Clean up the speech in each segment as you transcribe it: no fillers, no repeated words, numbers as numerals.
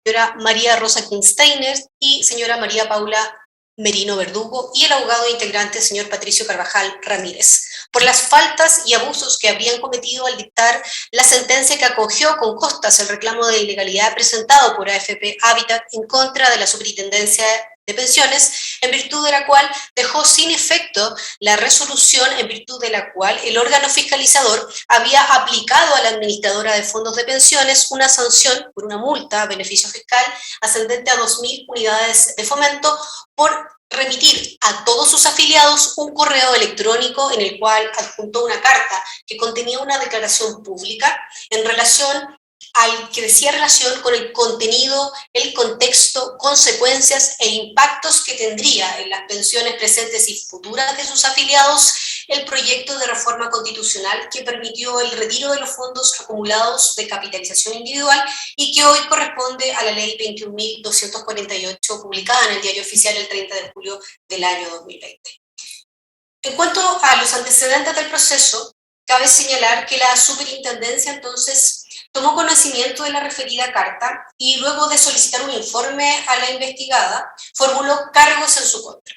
señora María Rosa Kinsteiner y señora María Paula Merino Verdugo, y el abogado integrante, señor Patricio Carvajal Ramírez, por las faltas y abusos que habrían cometido al dictar la sentencia que acogió con costas el reclamo de ilegalidad presentado por AFP Habitat en contra de la Superintendencia de Pensiones, en virtud de la cual dejó sin efecto la resolución en virtud de la cual el órgano fiscalizador había aplicado a la administradora de fondos de pensiones una sanción por una multa a beneficio fiscal ascendente a 2.000 unidades de fomento por remitir a todos sus afiliados un correo electrónico en el cual adjuntó una carta que contenía una declaración pública en relación al que decía relación con el contenido, el contexto, consecuencias e impactos que tendría en las pensiones presentes y futuras de sus afiliados el proyecto de reforma constitucional que permitió el retiro de los fondos acumulados de capitalización individual y que hoy corresponde a la ley 21.248 publicada en el Diario Oficial el 30 de julio del año 2020. En cuanto a los antecedentes del proceso, cabe señalar que la superintendencia entonces tomó conocimiento de la referida carta y luego de solicitar un informe a la investigada, formuló cargos en su contra.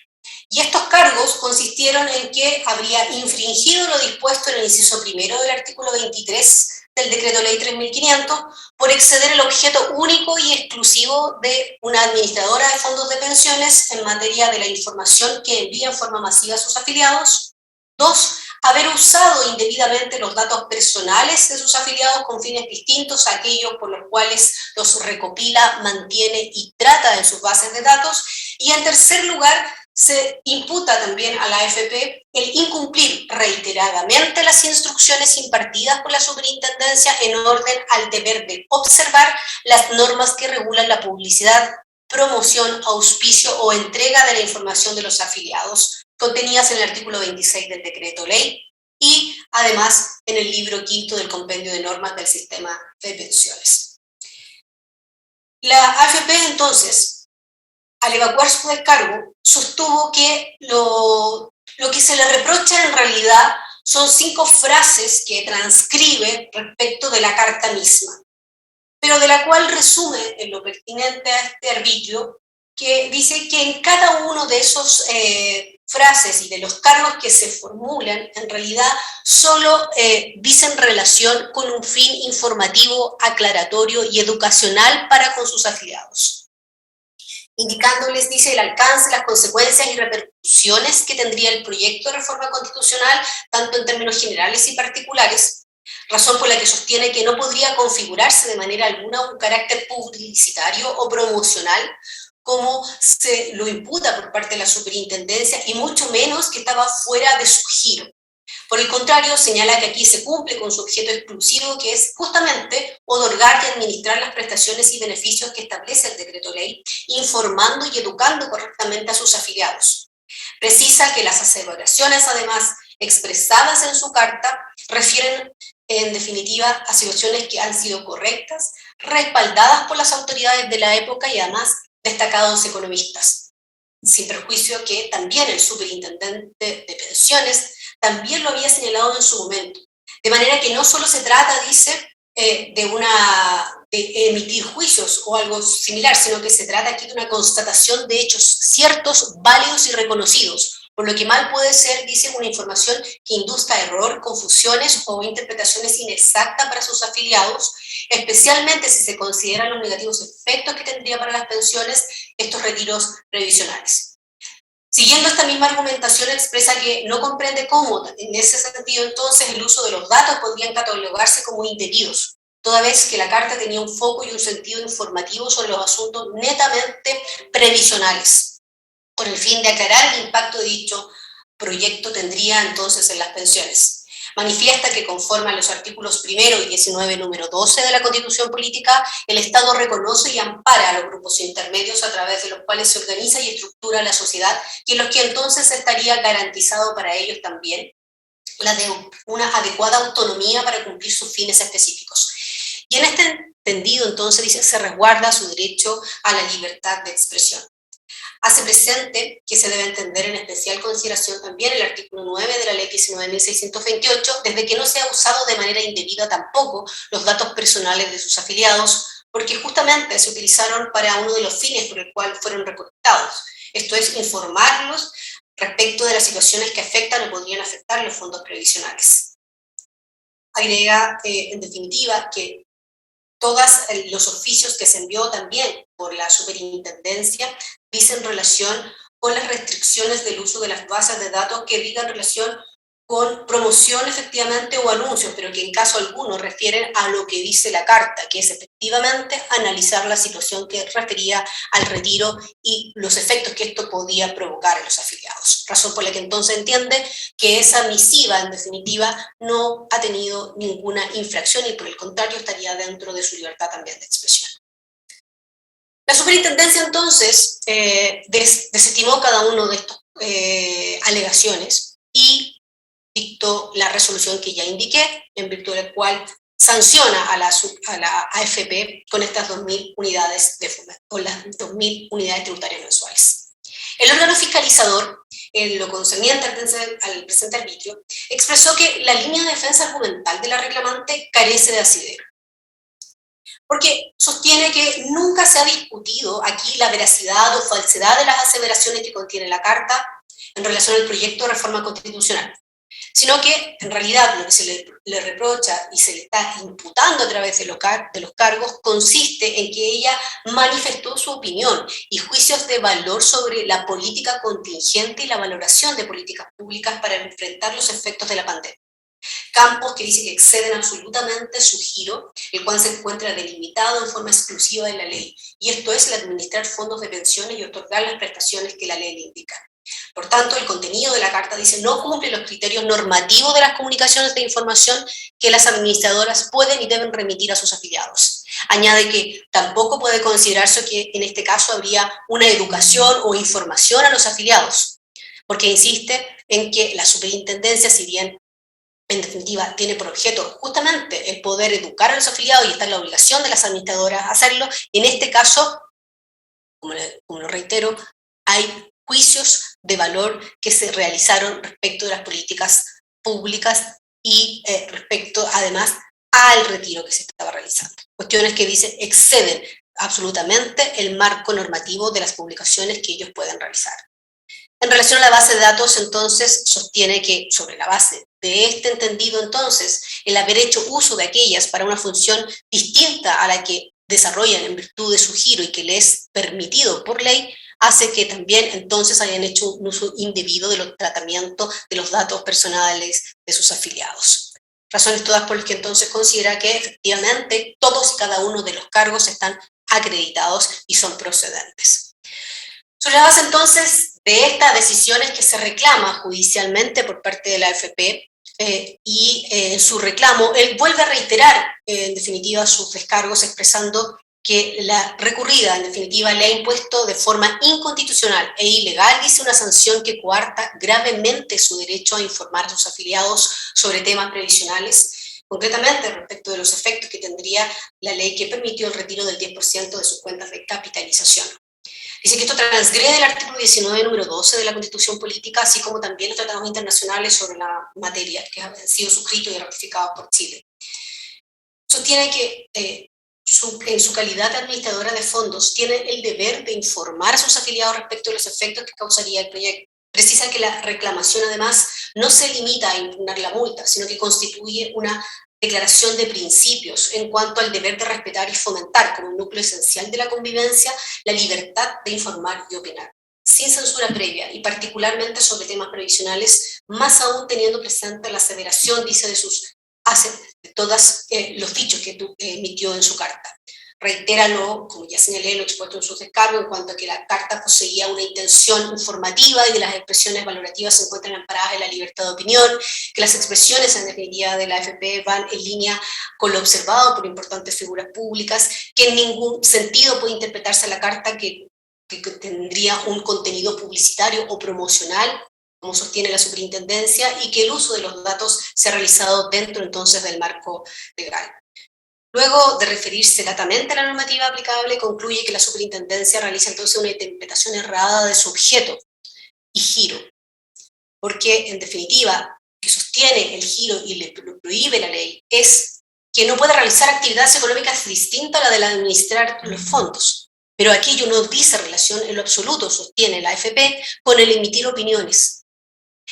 Y estos cargos consistieron en que habría infringido lo dispuesto en el inciso primero del artículo 23 del Decreto Ley 3.500 por exceder el objeto único y exclusivo de una administradora de fondos de pensiones en materia de la información que envía en forma masiva a sus afiliados. 2, haber usado indebidamente los datos personales de sus afiliados con fines distintos a aquellos por los cuales los recopila, mantiene y trata en sus bases de datos. Y en tercer lugar, se imputa también a la AFP el incumplir reiteradamente las instrucciones impartidas por la superintendencia en orden al deber de observar las normas que regulan la publicidad, promoción, auspicio o entrega de la información de los afiliados, contenidas en el artículo 26 del decreto ley y además en el libro quinto del compendio de normas del sistema de pensiones. La AFP entonces, al evacuar su descargo, sostuvo que lo que se le reprocha en realidad son 5 frases que transcribe respecto de la carta misma, pero de la cual resume en lo pertinente a este arbitrio, que dice que en cada uno de esos frases y de los cargos que se formulan, en realidad solo dicen relación con un fin informativo, aclaratorio y educacional para con sus afiliados, indicándoles, dice, el alcance, las consecuencias y repercusiones que tendría el proyecto de reforma constitucional, tanto en términos generales y particulares, razón por la que sostiene que no podría configurarse de manera alguna un carácter publicitario o promocional, como se lo imputa por parte de la superintendencia, y mucho menos que estaba fuera de su giro. Por el contrario, señala que aquí se cumple con su objeto exclusivo, que es justamente otorgar y administrar las prestaciones y beneficios que establece el decreto ley, informando y educando correctamente a sus afiliados. Precisa que las aseveraciones, además, expresadas en su carta, refieren en definitiva a situaciones que han sido correctas, respaldadas por las autoridades de la época y además destacados economistas, sin perjuicio que también el superintendente de pensiones también lo había señalado en su momento. De manera que no solo se trata, dice, de emitir juicios o algo similar, sino que se trata aquí de una constatación de hechos ciertos, válidos y reconocidos, por lo que mal puede ser, dice, una información que induzca error, confusiones o interpretaciones inexactas para sus afiliados, especialmente si se consideran los negativos efectos que tendría para las pensiones estos retiros previsionales. Siguiendo esta misma argumentación, expresa que no comprende cómo, en ese sentido, entonces, el uso de los datos podrían catalogarse como indebidos, toda vez que la carta tenía un foco y un sentido informativo sobre los asuntos netamente previsionales, con el fin de aclarar el impacto de dicho proyecto tendría entonces en las pensiones. Manifiesta que conforme a los artículos 1 y 19, número 12 de la Constitución Política, el Estado reconoce y ampara a los grupos intermedios a través de los cuales se organiza y estructura la sociedad, y en los que entonces estaría garantizado para ellos también una adecuada autonomía para cumplir sus fines específicos. Y en este entendido, entonces, dice, se resguarda su derecho a la libertad de expresión. Hace presente que se debe entender en especial consideración también el artículo 9 de la ley 19.628, desde que no sea usado de manera indebida tampoco los datos personales de sus afiliados, porque justamente se utilizaron para uno de los fines por el cual fueron recolectados. Esto es, informarlos respecto de las situaciones que afectan o podrían afectar los fondos previsionales. Agrega, en definitiva, que todos los oficios que se envió también por la superintendencia dicen relación con las restricciones del uso de las bases de datos que digan relación con promoción efectivamente o anuncios, pero que en caso alguno refieren a lo que dice la carta, que es efectivamente analizar la situación que refería al retiro y los efectos que esto podía provocar en los afiliados. Razón por la que entonces entiende que esa misiva, en definitiva, no ha tenido ninguna infracción y por el contrario estaría dentro de su libertad también de expresión. La superintendencia entonces desestimó cada uno de estos alegaciones y dictó la resolución que ya indiqué, en virtud de la cual sanciona a la AFP con estas 2.000 unidades o las 2.000 unidades tributarias mensuales. El órgano fiscalizador, en lo concerniente al presente arbitrio, expresó que la línea de defensa argumental de la reclamante carece de asidero, porque sostiene que nunca se ha discutido aquí la veracidad o falsedad de las aseveraciones que contiene la carta en relación al proyecto de reforma constitucional, sino que en realidad lo que se le reprocha y se le está imputando a través de los cargos consiste en que ella manifestó su opinión y juicios de valor sobre la política contingente y la valoración de políticas públicas para enfrentar los efectos de la pandemia. Campos que dice que exceden absolutamente su giro, el cual se encuentra delimitado en forma exclusiva en la ley, y esto es el administrar fondos de pensiones y otorgar las prestaciones que la ley le indica. Por tanto, el contenido de la carta dice no cumple los criterios normativos de las comunicaciones de información que las administradoras pueden y deben remitir a sus afiliados. Añade que tampoco puede considerarse que en este caso habría una educación o información a los afiliados, porque insiste en que la superintendencia, si bien en definitiva tiene por objeto justamente el poder educar a los afiliados y está en la obligación de las administradoras hacerlo, en este caso, como lo reitero, hay juicios de valor que se realizaron respecto de las políticas públicas y respecto además al retiro que se estaba realizando. Cuestiones que dicen exceden absolutamente el marco normativo de las publicaciones que ellos pueden realizar. En relación a la base de datos, entonces, sostiene que sobre la base de este entendido, entonces, el haber hecho uso de aquellas para una función distinta a la que desarrollan en virtud de su giro y que les es permitido por ley, hace que también entonces hayan hecho un uso indebido de los tratamientos de los datos personales de sus afiliados. Razones todas por las que entonces considera que efectivamente todos y cada uno de los cargos están acreditados y son procedentes. Sobre la base entonces de estas decisiones que se reclama judicialmente por parte de la AFP y en su reclamo, él vuelve a reiterar en definitiva sus descargos expresando que la recurrida, en definitiva, le ha impuesto de forma inconstitucional e ilegal, dice, una sanción que coarta gravemente su derecho a informar a sus afiliados sobre temas previsionales, concretamente respecto de los efectos que tendría la ley que permitió el retiro del 10% de sus cuentas de capitalización. Dice que esto transgrede el artículo 19, número 12 de la Constitución Política, así como también los tratados internacionales sobre la materia que han sido suscritos y ratificados por Chile. Sostiene que en su calidad de administradora de fondos, tiene el deber de informar a sus afiliados respecto de los efectos que causaría el proyecto. Precisa que la reclamación, además, no se limita a impugnar la multa, sino que constituye una declaración de principios en cuanto al deber de respetar y fomentar, como un núcleo esencial de la convivencia, la libertad de informar y opinar, sin censura previa, y particularmente sobre temas previsionales, más aún teniendo presente la aseveración, dice, de todos los dichos que emitió en su carta. Reitéralo, como ya señalé, lo expuesto en sus descargos, en cuanto a que la carta poseía una intención informativa y que las expresiones valorativas se encuentran amparadas en la libertad de opinión, que las expresiones, en definitiva, de la AFP van en línea con lo observado por importantes figuras públicas, que en ningún sentido puede interpretarse la carta que tendría un contenido publicitario o promocional, como sostiene la superintendencia, y que el uso de los datos se ha realizado dentro entonces del marco legal. Luego de referirse latamente a la normativa aplicable, concluye que la superintendencia realiza entonces una interpretación errada de su objeto y giro, porque en definitiva, que sostiene el giro y le prohíbe la ley es que no puede realizar actividades económicas distintas a la de administrar los fondos. Pero aquello no dice relación en lo absoluto, sostiene la AFP, con el emitir opiniones.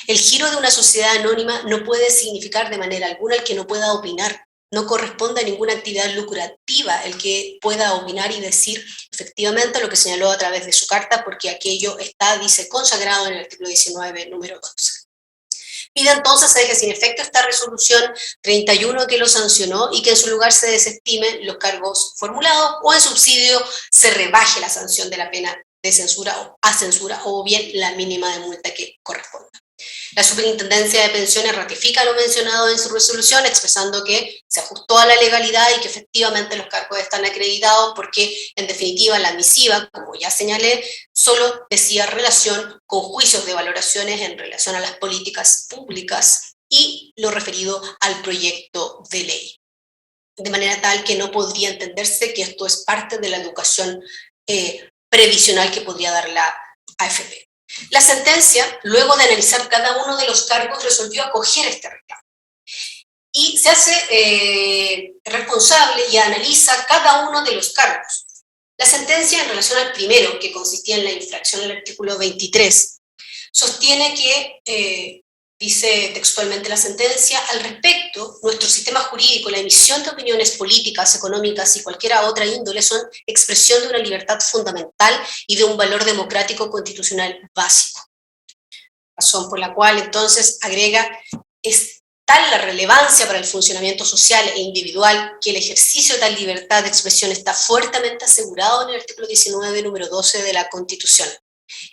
El giro de una sociedad anónima no puede significar de manera alguna el que no pueda opinar. No corresponde a ninguna actividad lucrativa el que pueda opinar y decir efectivamente lo que señaló a través de su carta, porque aquello está, dice, consagrado en el artículo 19, número 12. Pide entonces se deje sin efecto esta resolución 31 que lo sancionó y que en su lugar se desestimen los cargos formulados o en subsidio se rebaje la sanción de la pena de censura o a censura o bien la mínima de multa que corresponda. La Superintendencia de Pensiones ratifica lo mencionado en su resolución, expresando que se ajustó a la legalidad y que efectivamente los cargos están acreditados porque, en definitiva, la misiva, como ya señalé, solo decía relación con juicios de valoraciones en relación a las políticas públicas y lo referido al proyecto de ley. De manera tal que no podría entenderse que esto es parte de la educación previsional que podría dar la AFP. La sentencia, luego de analizar cada uno de los cargos, resolvió acoger este reclamo. Y se hace responsable y analiza cada uno de los cargos. La sentencia en relación al primero, que consistía en la infracción del artículo 23, sostiene que, dice textualmente la sentencia, al respecto, nuestro sistema jurídico, la emisión de opiniones políticas, económicas y cualquier otra índole son expresión de una libertad fundamental y de un valor democrático constitucional básico. Razón por la cual, entonces, agrega, es tal la relevancia para el funcionamiento social e individual que el ejercicio de tal libertad de expresión está fuertemente asegurado en el artículo 19, número 12 de la Constitución.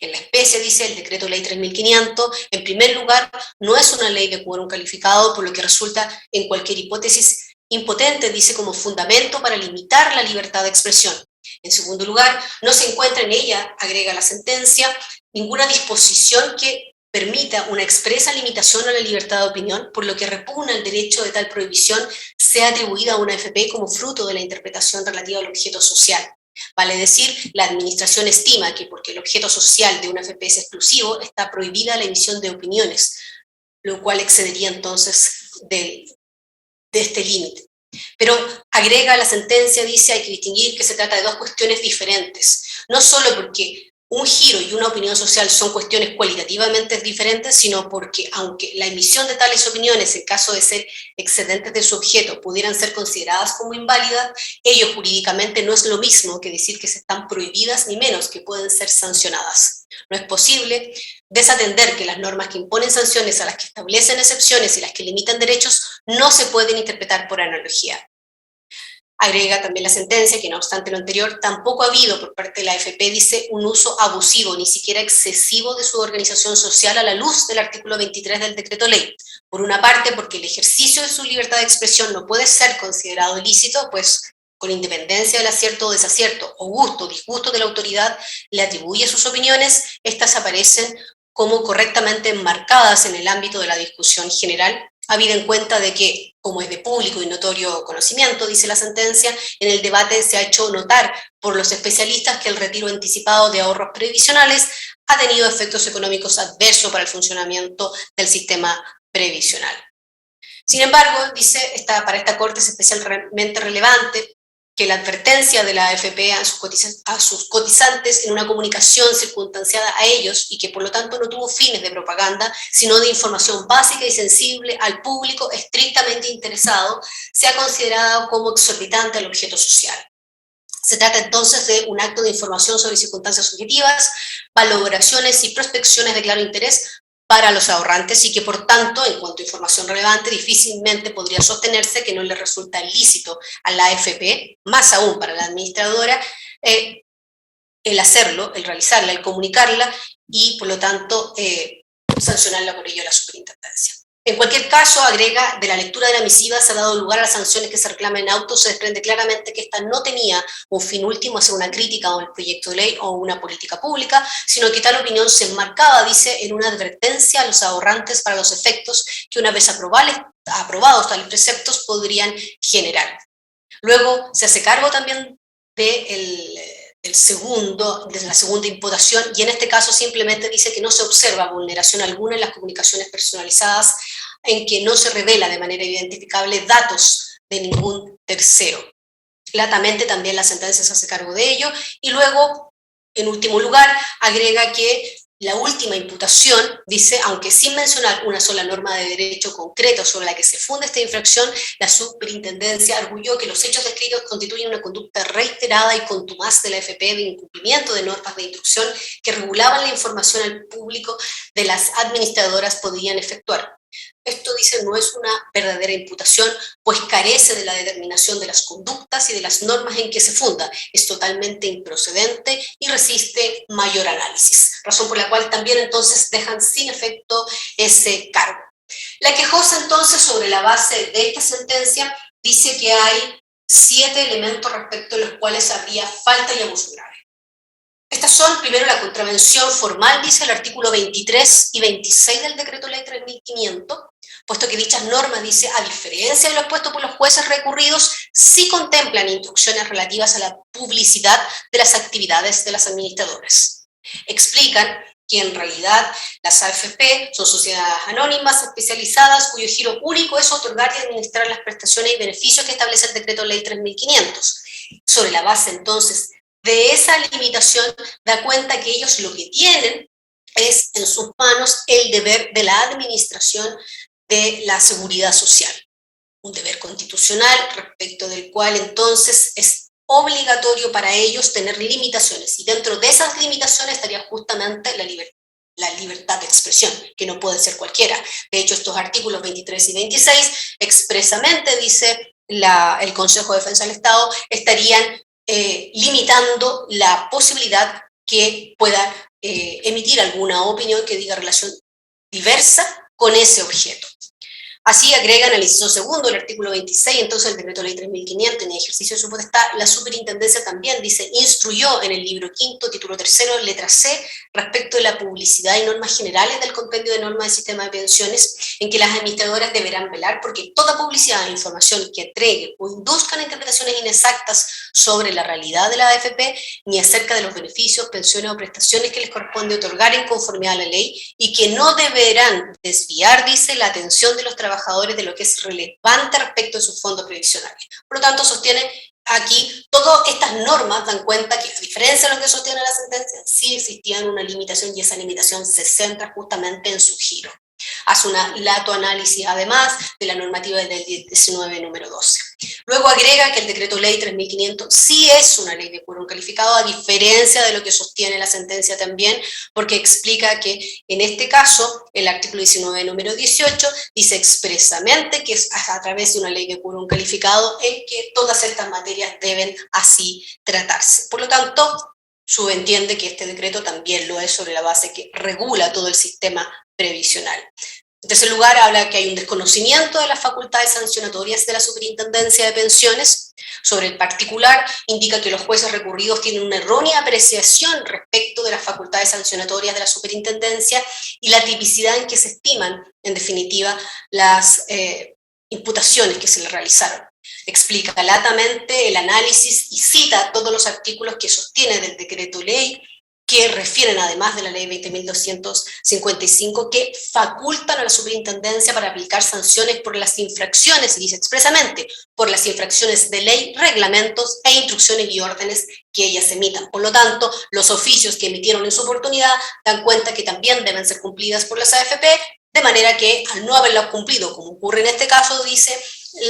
En la especie, dice el decreto ley 3500, en primer lugar, no es una ley de quórum calificado, por lo que resulta en cualquier hipótesis impotente, dice, como fundamento para limitar la libertad de expresión. En segundo lugar, no se encuentra en ella, agrega la sentencia, ninguna disposición que permita una expresa limitación a la libertad de opinión, por lo que repugna el derecho de tal prohibición sea atribuida a una AFP como fruto de la interpretación relativa al objeto social. Vale decir, la administración estima que porque el objeto social de una AFP es exclusivo, está prohibida la emisión de opiniones, lo cual excedería entonces de este límite. Pero agrega la sentencia, dice, hay que distinguir que se trata de dos cuestiones diferentes, no solo porque un giro y una opinión social son cuestiones cualitativamente diferentes, sino porque aunque la emisión de tales opiniones, en caso de ser excedentes de su objeto, pudieran ser consideradas como inválidas, ello jurídicamente no es lo mismo que decir que se están prohibidas, ni menos que pueden ser sancionadas. No es posible desatender que las normas que imponen sanciones a las que establecen excepciones y las que limitan derechos no se pueden interpretar por analogía. Agrega también la sentencia que, no obstante lo anterior, tampoco ha habido por parte de la AFP, dice, un uso abusivo, ni siquiera excesivo de su organización social a la luz del artículo 23 del decreto ley. Por una parte, porque el ejercicio de su libertad de expresión no puede ser considerado ilícito, pues con independencia del acierto o desacierto, o gusto o disgusto de la autoridad le atribuye sus opiniones, estas aparecen como correctamente enmarcadas en el ámbito de la discusión general, habida en cuenta de que, como es de público y notorio conocimiento, dice la sentencia, en el debate se ha hecho notar por los especialistas que el retiro anticipado de ahorros previsionales ha tenido efectos económicos adversos para el funcionamiento del sistema previsional. Sin embargo, dice, para esta Corte es especialmente relevante que la advertencia de la AFP a sus cotizantes en una comunicación circunstanciada a ellos y que por lo tanto no tuvo fines de propaganda, sino de información básica y sensible al público estrictamente interesado, sea considerada como exorbitante al objeto social. Se trata entonces de un acto de información sobre circunstancias subjetivas, valoraciones y prospecciones de claro interés para los ahorrantes y que, por tanto, en cuanto a información relevante, difícilmente podría sostenerse que no le resulta ilícito a la AFP, más aún para la administradora, el hacerlo, el realizarla, el comunicarla y, por lo tanto, sancionarla por ello a la superintendencia. En cualquier caso, agrega, de la lectura de la misiva se ha dado lugar a las sanciones que se reclaman en auto, se desprende claramente que esta no tenía un fin último, hacer una crítica a un proyecto de ley o una política pública, sino que tal opinión se enmarcaba, dice, en una advertencia a los ahorrantes para los efectos que una vez aprobados tales preceptos podrían generar. Luego se hace cargo también de la segunda imputación, y en este caso simplemente dice que no se observa vulneración alguna en las comunicaciones personalizadas, en que no se revela de manera identificable datos de ningún tercero. Latamente también la sentencia se hace cargo de ello y luego, en último lugar, agrega que la última imputación dice, aunque sin mencionar una sola norma de derecho concreto sobre la que se funda esta infracción, la superintendencia arguyó que los hechos descritos constituyen una conducta reiterada y contumaz de la AFP de incumplimiento de normas de instrucción que regulaban la información al público de las administradoras podían efectuar. Esto, dice, no es una verdadera imputación, pues carece de la determinación de las conductas y de las normas en que se funda. Es totalmente improcedente y resiste mayor análisis. Razón por la cual también entonces dejan sin efecto ese cargo. La quejosa entonces, sobre la base de esta sentencia, dice que hay 7 elementos respecto a los cuales habría falta y abuso grave. Estas son, primero, la contravención formal, dice el artículo 23 y 26 del Decreto Ley 3500, puesto que dichas normas, dice, a diferencia de lo expuesto por los jueces recurridos, sí contemplan instrucciones relativas a la publicidad de las actividades de las administradoras. Explican que en realidad las AFP son sociedades anónimas especializadas cuyo giro único es otorgar y administrar las prestaciones y beneficios que establece el Decreto Ley 3500. Sobre la base, entonces, de esa limitación, da cuenta que ellos lo que tienen es en sus manos el deber de la administración de la seguridad social, un deber constitucional respecto del cual entonces es obligatorio para ellos tener limitaciones, y dentro de esas limitaciones estaría justamente la libertad de expresión, que no puede ser cualquiera. De hecho, estos artículos 23 y 26 expresamente, dice el Consejo de Defensa del Estado, estarían limitando la posibilidad que pueda emitir alguna opinión que diga relación diversa con ese objeto. Así agregan al inciso segundo del artículo 26, entonces el Decreto Ley 3500, en ejercicio de su potestad, la superintendencia también, dice, instruyó en el libro quinto, título tercero, letra C, respecto de la publicidad y normas generales del compendio de normas del sistema de pensiones, en que las administradoras deberán velar porque toda publicidad e información que entregue o induzcan interpretaciones inexactas sobre la realidad de la AFP, ni acerca de los beneficios, pensiones o prestaciones que les corresponde otorgar en conformidad a la ley, y que no deberán desviar, dice, la atención de los trabajadores de lo que es relevante respecto de sus fondos previsionales. Por lo tanto, sostiene aquí, todas estas normas dan cuenta que, a diferencia de lo que sostiene la sentencia, sí existía una limitación, y esa limitación se centra justamente en su giro. Hace un lato análisis, además, de la normativa del 19, número 12. Luego agrega que el Decreto Ley 3500 sí es una ley de quórum calificado, a diferencia de lo que sostiene la sentencia también, porque explica que en este caso, el artículo 19, número 18, dice expresamente que es a través de una ley de quórum calificado en que todas estas materias deben así tratarse. Por lo tanto, subentiende que este decreto también lo es sobre la base que regula todo el sistema previsional. En tercer lugar, habla que hay un desconocimiento de las facultades sancionatorias de la Superintendencia de Pensiones. Sobre el particular, indica que los jueces recurridos tienen una errónea apreciación respecto de las facultades sancionatorias de la Superintendencia y la tipicidad en que se estiman, en definitiva, las imputaciones que se le realizaron. Explica latamente el análisis y cita todos los artículos que sostiene del decreto ley, que refieren, además de la ley 20.255, que facultan a la superintendencia para aplicar sanciones por las infracciones, y dice expresamente, por las infracciones de ley, reglamentos e instrucciones y órdenes que ellas emitan. Por lo tanto, los oficios que emitieron en su oportunidad dan cuenta que también deben ser cumplidas por las AFP, de manera que al no haberlas cumplido, como ocurre en este caso, dice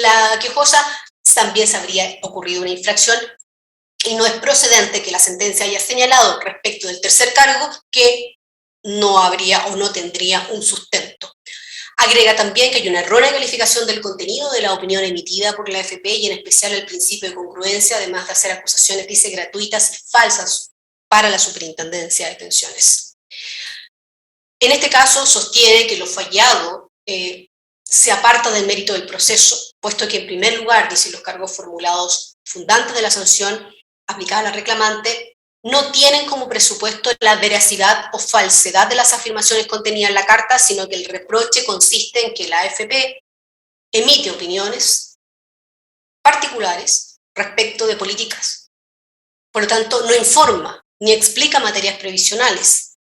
la quejosa, también se habría ocurrido una infracción, y no es procedente que la sentencia haya señalado respecto del tercer cargo que no habría o no tendría un sustento. Agrega también que hay una errónea calificación del contenido de la opinión emitida por la AFP y en especial el principio de congruencia, además de hacer acusaciones, dice, gratuitas y falsas para la Superintendencia de Pensiones. En este caso sostiene que lo fallado se aparta del mérito del proceso, puesto que en primer lugar, dice, los cargos formulados fundantes de la sanción aplicada a la reclamante no tienen como presupuesto la veracidad o falsedad de las afirmaciones contenidas en la carta, sino que el reproche consiste en que la AFP emite opiniones particulares respecto de políticas. Por lo tanto, no informa ni explica materias previsionales.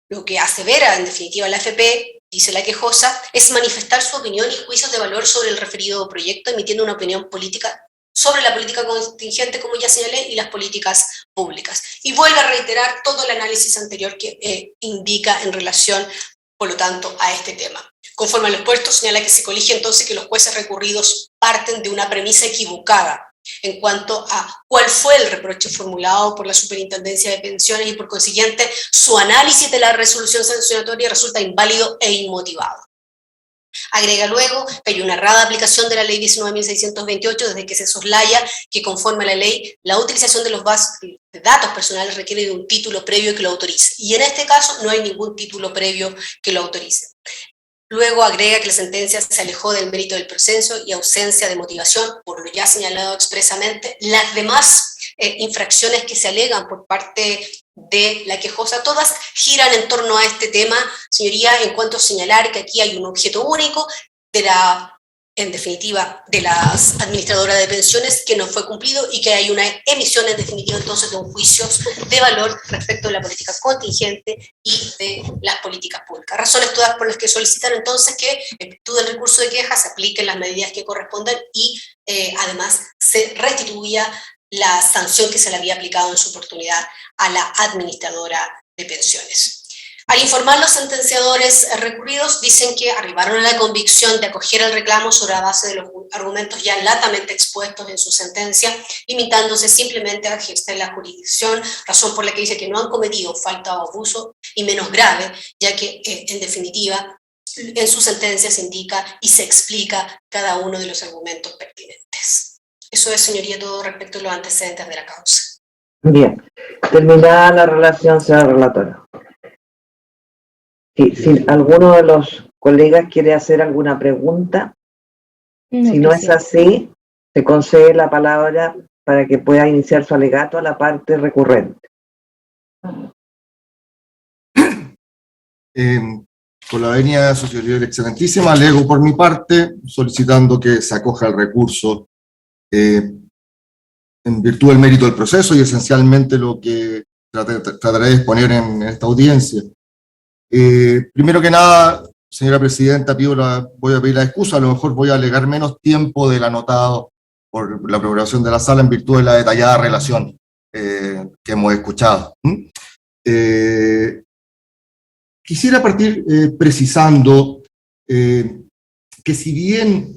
Lo que asevera, en definitiva, la AFP dice la quejosa, es manifestar su opinión y juicios de valor sobre el referido proyecto, emitiendo una opinión política sobre la política contingente, como ya señalé, y las políticas públicas. Y vuelve a reiterar todo el análisis anterior que indica en relación, por lo tanto, a este tema. Conforme a lo expuesto, señala que se colige entonces que los jueces recurridos parten de una premisa equivocada en cuanto a cuál fue el reproche formulado por la Superintendencia de Pensiones y, por consiguiente, su análisis de la resolución sancionatoria resulta inválido e inmotivado. Agrega luego que hay una errada aplicación de la ley 19.628 desde que se soslaya que, conforme a la ley, la utilización de los datos personales requiere de un título previo que lo autorice. Y en este caso no hay ningún título previo que lo autorice. Luego agrega que la sentencia se alejó del mérito del proceso y ausencia de motivación, por lo ya señalado expresamente. Las demás infracciones que se alegan por parte de la quejosa, todas giran en torno a este tema, señoría, en cuanto a señalar que aquí hay un objeto único de la, en definitiva, de las administradoras de pensiones que no fue cumplido y que hay una emisión, en definitiva, entonces, de un juicio de valor respecto de la política contingente y de las políticas públicas. Razones todas por las que solicitan entonces que, en virtud del recurso de queja, se apliquen las medidas que correspondan y, además, se restituya la sanción que se le había aplicado en su oportunidad a la administradora de pensiones. Al informar los sentenciadores recurridos, dicen que arribaron a la convicción de acoger el reclamo sobre la base de los argumentos ya latamente expuestos en su sentencia, limitándose simplemente a ejercer la jurisdicción, razón por la que dice que no han cometido falta o abuso, y menos grave, ya que, en definitiva, en su sentencia se indica y se explica cada uno de los argumentos pertinentes. Eso es, señoría, todo respecto a los antecedentes de la causa. Bien, terminada la relación, señora relatora. Si alguno de los colegas quiere hacer alguna pregunta, No, si no es así, se concede la palabra para que pueda iniciar su alegato a la parte recurrente. Con la venia de su señoría excelentísima, alego por mi parte, solicitando que se acoja el recurso en virtud del mérito del proceso y esencialmente lo que trataré de exponer en esta audiencia. Primero que nada, señora presidenta, voy a pedir la excusa, a lo mejor voy a alegar menos tiempo del anotado por la programación de la sala en virtud de la detallada relación que hemos escuchado. Quisiera partir precisando que si bien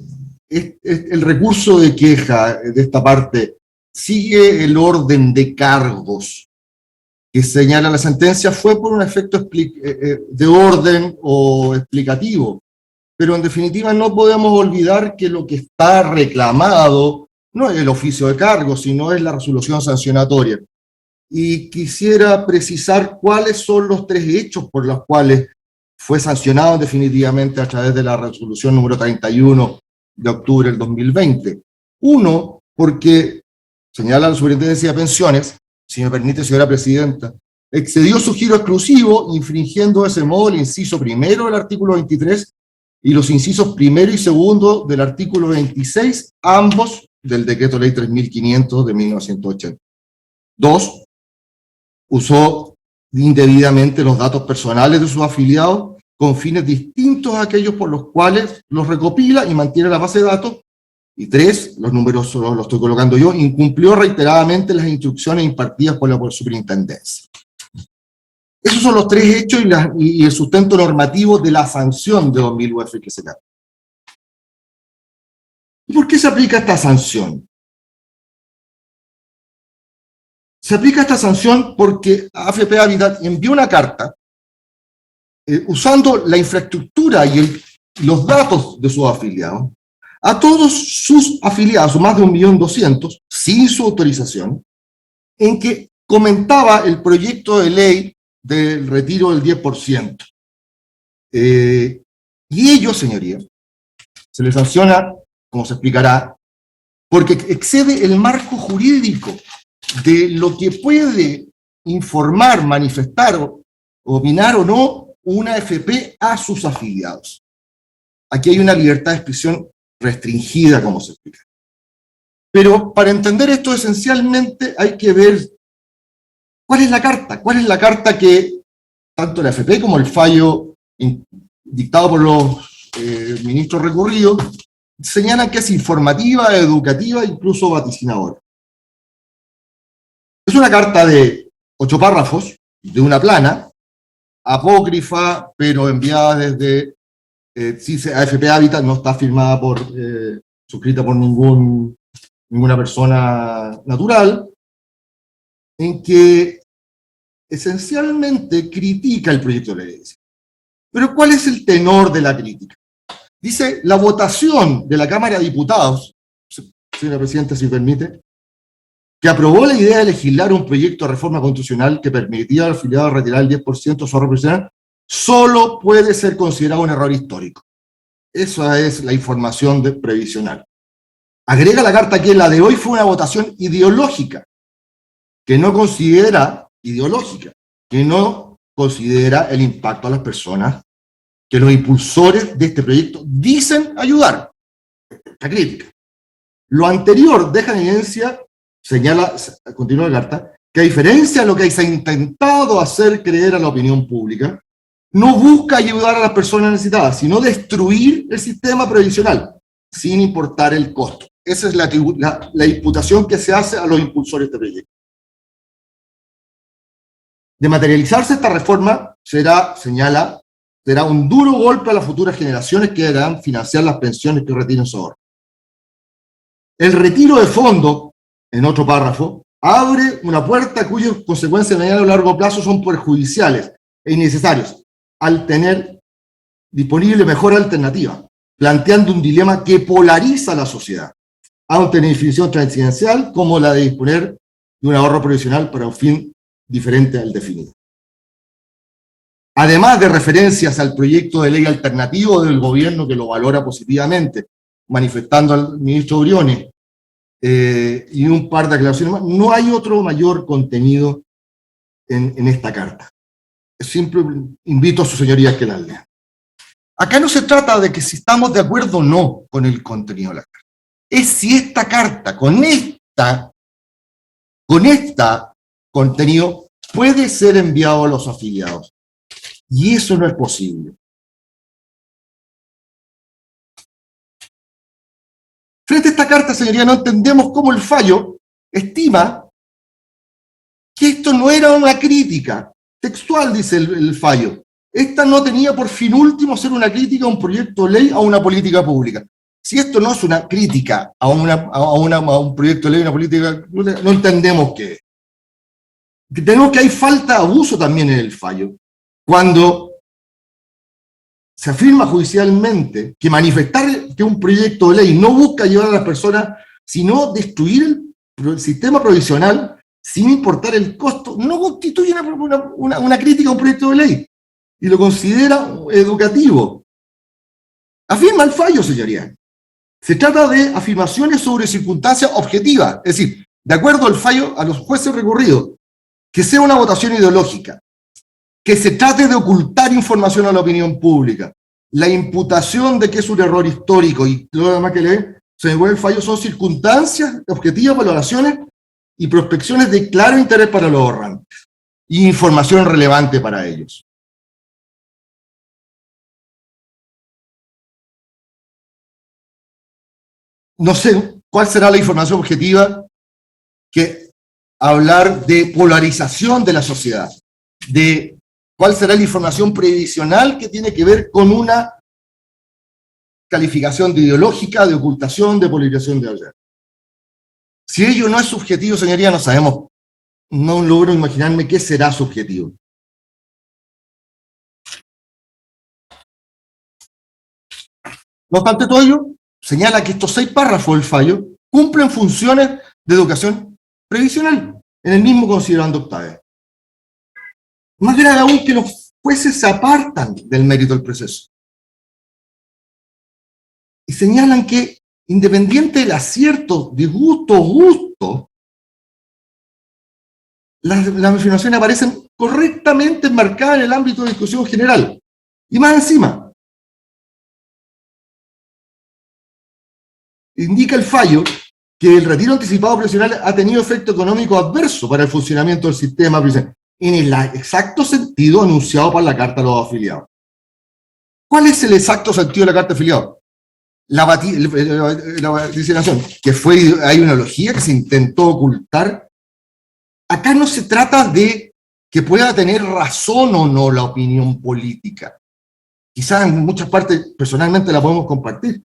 el recurso de queja de esta parte sigue el orden de cargos que señala la sentencia, fue por un efecto de orden o explicativo. Pero en definitiva no podemos olvidar que lo que está reclamado no es el oficio de cargo, sino es la resolución sancionatoria. Y quisiera precisar cuáles son los tres hechos por los cuales fue sancionado definitivamente a través de la resolución número 31 de octubre del 2020. Uno, porque, señala la Superintendencia de Pensiones, si me permite, señora presidenta, excedió su giro exclusivo, infringiendo de ese modo el inciso primero del artículo 23 y los incisos primero y segundo del artículo 26, ambos del decreto ley 3500 de 1980. Dos, usó indebidamente los datos personales de sus afiliados con fines distintos a aquellos por los cuales los recopila y mantiene la base de datos. Y tres, los números solo los estoy colocando yo, incumplió reiteradamente las instrucciones impartidas por la superintendencia. Esos son los tres hechos y el sustento normativo de la sanción de 2.000 UF que se da. ¿Y por qué se aplica esta sanción? Se aplica esta sanción porque AFP Habitat envió una carta usando la infraestructura y los datos de sus afiliados a todos sus afiliados, más de 1.200.000, sin su autorización, en que comentaba el proyecto de ley del retiro del 10%. Y ello, señoría, se le sanciona, como se explicará, porque excede el marco jurídico de lo que puede informar, manifestar, opinar o no una AFP a sus afiliados. Aquí hay una libertad de expresión restringida, como se explica. Pero para entender esto esencialmente hay que ver cuál es la carta que tanto la AFP como el fallo dictado por los ministros recurridos, señalan que es informativa, educativa, incluso vaticinadora. Es una carta de 8 párrafos, de una plana, apócrifa, pero enviada desde AFP Habitat, no está firmada suscrita por ninguna persona natural, en que esencialmente critica el proyecto de ley. Pero ¿cuál es el tenor de la crítica? Dice, la votación de la Cámara de Diputados, señora Presidenta, si me permite, que aprobó la idea de legislar un proyecto de reforma constitucional que permitía al afiliado retirar el 10% de su ahorro previsional, solo puede ser considerado un error histórico. Esa es la información previsional. Agrega la carta que la de hoy fue una votación ideológica, que no considera el impacto a las personas que los impulsores de este proyecto dicen ayudar. La crítica. Lo anterior deja en evidencia, señala, continúa la carta, que a diferencia de lo que se ha intentado hacer creer a la opinión pública, no busca ayudar a las personas necesitadas, sino destruir el sistema previsional, sin importar el costo. Esa es la imputación que se hace a los impulsores de este proyecto. De materializarse esta reforma, será un duro golpe a las futuras generaciones que deberán financiar las pensiones que retiren su ahorro. El retiro de fondos, en otro párrafo, abre una puerta cuyas consecuencias a mediano y largo plazo son perjudiciales e innecesarios, al tener disponible mejor alternativa, planteando un dilema que polariza a la sociedad, ante una definición transcendencial como la de disponer de un ahorro provisional para un fin diferente al definido. Además de referencias al proyecto de ley alternativo del gobierno que lo valora positivamente, manifestando al ministro Briones, y un par de aclaraciones más, no hay otro mayor contenido en esta carta. Siempre invito a sus señorías que la lean. Acá no se trata de que si estamos de acuerdo o no con el contenido de la carta. Es si esta carta, con esta contenido, puede ser enviado a los afiliados. Y eso no es posible. Frente a esta carta, señoría, no entendemos cómo el fallo estima que esto no era una crítica. Textual, dice el fallo. Esta no tenía por fin último ser una crítica a un proyecto de ley, a una política pública. Si esto no es una crítica a un proyecto de ley, una política pública, no entendemos qué es. Tenemos que hay falta de abuso también en el fallo. Cuando se afirma judicialmente que manifestar que un proyecto de ley no busca ayudar a las personas, sino destruir el sistema provisional sin importar el costo, no constituye una crítica a un proyecto de ley y lo considera educativo. Afirma el fallo, señoría. Se trata de afirmaciones sobre circunstancias objetivas, es decir, de acuerdo al fallo, a los jueces recurridos, que sea una votación ideológica, que se trate de ocultar información a la opinión pública, la imputación de que es un error histórico y lo demás que lee, según el fallo, son circunstancias objetivas, valoraciones y prospecciones de claro interés para los ahorrantes y información relevante para ellos. No sé cuál será la información objetiva que hablar de polarización de la sociedad, de cuál será la información previsional que tiene que ver con una calificación de ideológica, de ocultación, de polarización de ayer. Si ello no es subjetivo, señoría, no sabemos, no logro imaginarme qué será subjetivo. No obstante todo ello, señala que estos 6 párrafos del fallo cumplen funciones de educación previsional, en el mismo considerando octave. Más grave aún que los jueces se apartan del mérito del proceso. Y señalan que, independiente del acierto, disgusto o gusto, las afirmaciones aparecen correctamente enmarcadas en el ámbito de discusión general. Y más encima, indica el fallo que el retiro anticipado previsional ha tenido efecto económico adverso para el funcionamiento del sistema previsional, en el exacto sentido anunciado por la Carta a los afiliados. ¿Cuál es el exacto sentido de la carta de afiliado? La vaticinación, que hay una ideología que se intentó ocultar. Acá no se trata de que pueda tener razón o no la opinión política. Quizás en muchas partes personalmente la podemos compartir,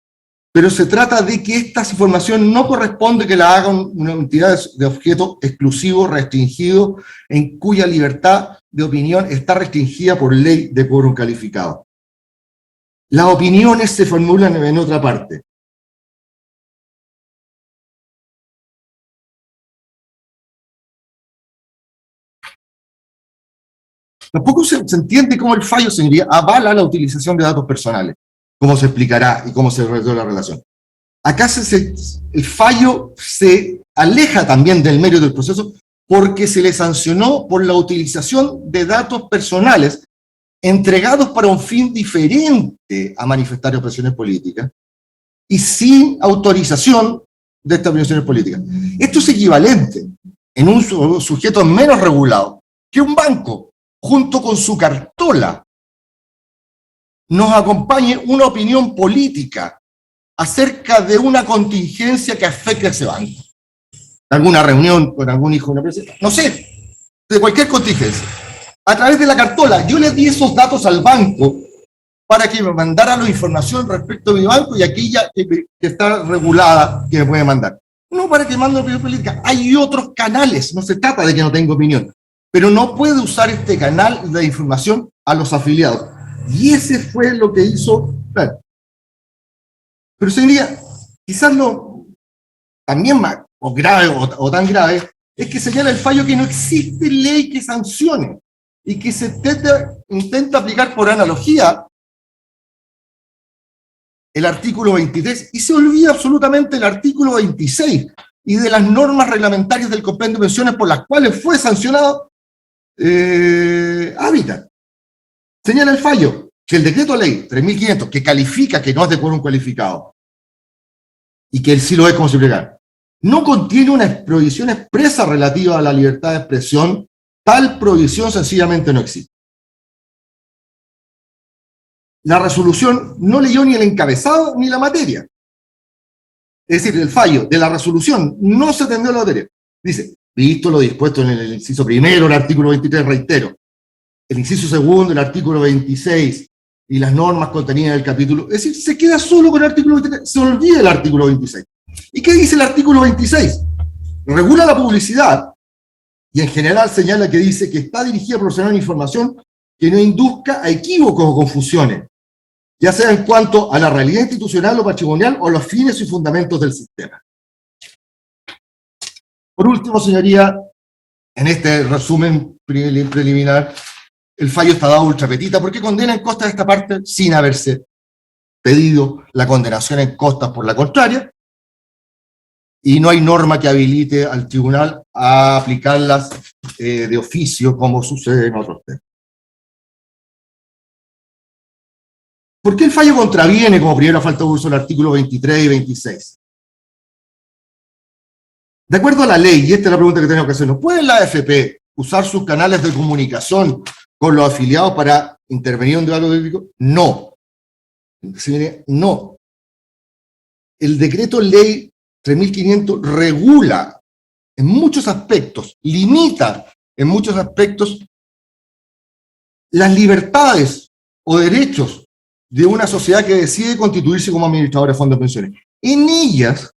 pero se trata de que esta información no corresponde que la haga una entidad de objeto exclusivo, restringido, en cuya libertad de opinión está restringida por ley de quórum calificado. Las opiniones se formulan en otra parte. Tampoco se entiende cómo el fallo, señoría, avala la utilización de datos personales, cómo se explicará y cómo se resuelve la relación. Acá el fallo se aleja también del medio del proceso porque se le sancionó por la utilización de datos personales entregados para un fin diferente a manifestar operaciones políticas y sin autorización de estas operaciones políticas. Esto es equivalente en un sujeto menos regulado que un banco, junto con su cartola, nos acompañe una opinión política acerca de una contingencia que afecte a ese banco. Alguna reunión con algún hijo de una empresa, no sé, de cualquier contingencia. A través de la cartola, yo le di esos datos al banco para que me mandara la información respecto a mi banco y aquella que está regulada que me puede mandar. No para que mande opinión política. Hay otros canales, no se trata de que no tenga opinión, pero no puede usar este canal de información a los afiliados. Y ese fue lo que hizo. Claro. Pero señoría, quizás lo también más o grave o tan grave es que señala el fallo que no existe ley que sancione y que se intenta aplicar por analogía el artículo 23 y se olvida absolutamente el artículo 26 y de las normas reglamentarias del compendio de pensiones por las cuales fue sancionado Hábitat. Señala el fallo que el decreto ley 3.500, que califica que no es de quórum cualificado y que él sí lo es como se explica, no contiene una prohibición expresa relativa a la libertad de expresión. Tal prohibición sencillamente no existe. La resolución no leyó ni el encabezado ni la materia. Es decir, el fallo de la resolución no se atendió a la materia. Dice, visto lo dispuesto en el inciso primero, el artículo 23, reitero, el inciso segundo, el artículo 26 y las normas contenidas en el capítulo, es decir, se queda solo con el artículo 23, se olvida el artículo 26. ¿Y qué dice el artículo 26? Regula la publicidad y en general señala que dice que está dirigida a proporcionar información que no induzca a equívocos o confusiones, ya sea en cuanto a la realidad institucional o patrimonial o los fines y fundamentos del sistema. Por último, señoría, en este resumen preliminar, el fallo está dado ultrapetita porque condena en costas esta parte sin haberse pedido la condenación en costas por la contraria, y no hay norma que habilite al tribunal a aplicarlas de oficio como sucede en otros temas. ¿Por qué el fallo contraviene como primera falta de uso el artículo 23 y 26? De acuerdo a la ley, y esta es la pregunta que tenemos que hacernos, ¿puede la AFP usar sus canales de comunicación con los afiliados para intervenir en un debate político? No. No. El decreto ley 3.500 regula en muchos aspectos, limita en muchos aspectos las libertades o derechos de una sociedad que decide constituirse como administradora de fondos de pensiones. En ellas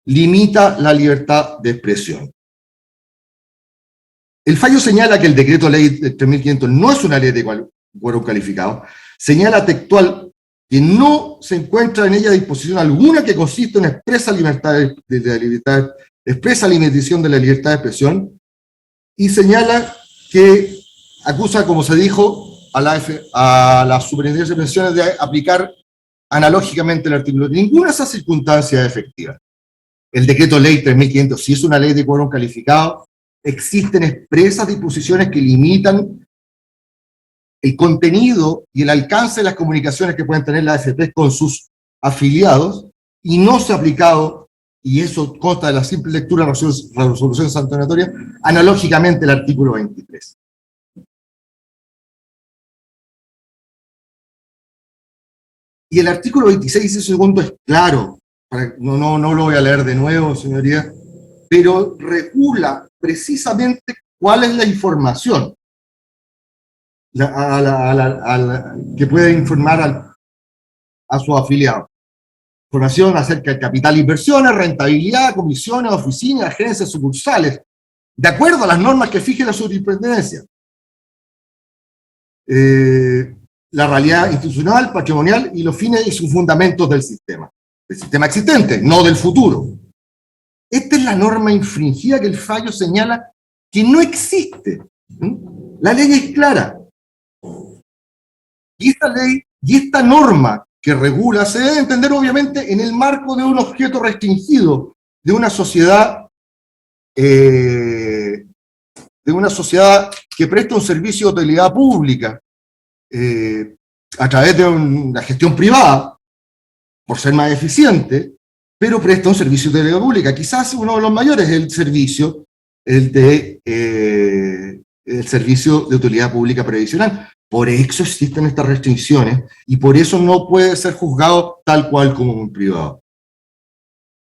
limita la libertad de expresión. El fallo señala que el decreto ley 3.500 no es una ley de quórum calificado, señala textual que no se encuentra en ella disposición alguna que consista en expresa expresa limitación de la libertad de expresión, y señala que acusa, como se dijo, a la Superintendencia de Pensiones de aplicar analógicamente el artículo. Ninguna de esas circunstancias es efectiva. El decreto ley 3.500, si es una ley de quórum calificado, existen expresas disposiciones que limitan el contenido y el alcance de las comunicaciones que pueden tener las AFP con sus afiliados, y no se ha aplicado, y eso consta de la simple lectura de la resolución sancionatoria, analógicamente el artículo 23. Y el artículo 26, ese segundo, es claro, no lo voy a leer de nuevo, señoría, pero regula precisamente cuál es la información que puede informar a su afiliado. Información acerca del capital, inversiones, rentabilidad, comisiones, oficinas, agencias, sucursales, de acuerdo a las normas que fije la superintendencia. La realidad institucional, patrimonial y los fines y sus fundamentos del sistema existente, no del futuro. Esta es la norma infringida que el fallo señala que no existe. La ley es clara. Y esta ley y esta norma que regula se debe entender obviamente en el marco de un objeto restringido de una sociedad que presta un servicio de utilidad pública a través de una gestión privada, por ser más eficiente, pero presta un servicio de utilidad pública. Quizás uno de los mayores es el servicio de utilidad pública previsional. Por eso existen estas restricciones y por eso no puede ser juzgado tal cual como un privado.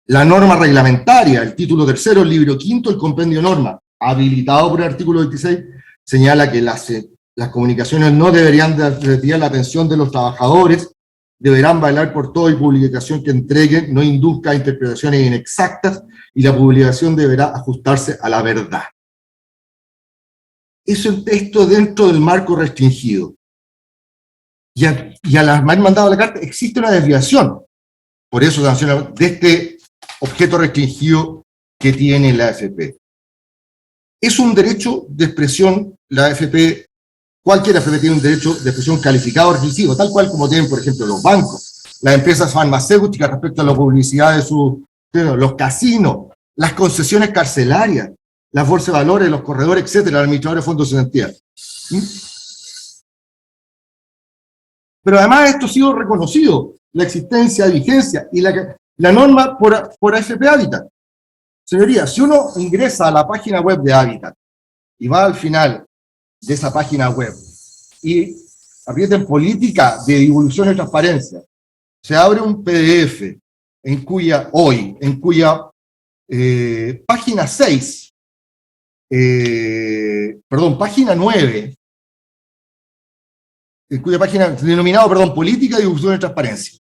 La norma reglamentaria, el título tercero, el libro quinto, el compendio norma, habilitado por el artículo 26, señala que las comunicaciones no deberían desviar la atención de los trabajadores, deberán velar por todo y publicación que entreguen no induzca a interpretaciones inexactas y la publicación deberá ajustarse a la verdad. Esto dentro del marco restringido. Y al haber mandado la carta existe una desviación, por eso sanciona de este objeto restringido que tiene la AFP. Es un derecho de expresión, la AFP, cualquier AFP tiene un derecho de expresión calificado o restringido, tal cual como tienen, por ejemplo, los bancos, las empresas farmacéuticas respecto a la publicidad de los casinos, las concesiones carcelarias, las bolsas de valores, los corredores, etcétera, los administradores de fondos de garantía. Pero además esto ha sido reconocido, la existencia, vigencia y la norma por AFP Habitat. Señoría, si uno ingresa a la página web de Habitat y va al final de esa página web y aprieta en política de divulgación y transparencia, se abre un PDF en cuya página 6, página 9, en cuya página, denominado, política de divulgación y transparencia,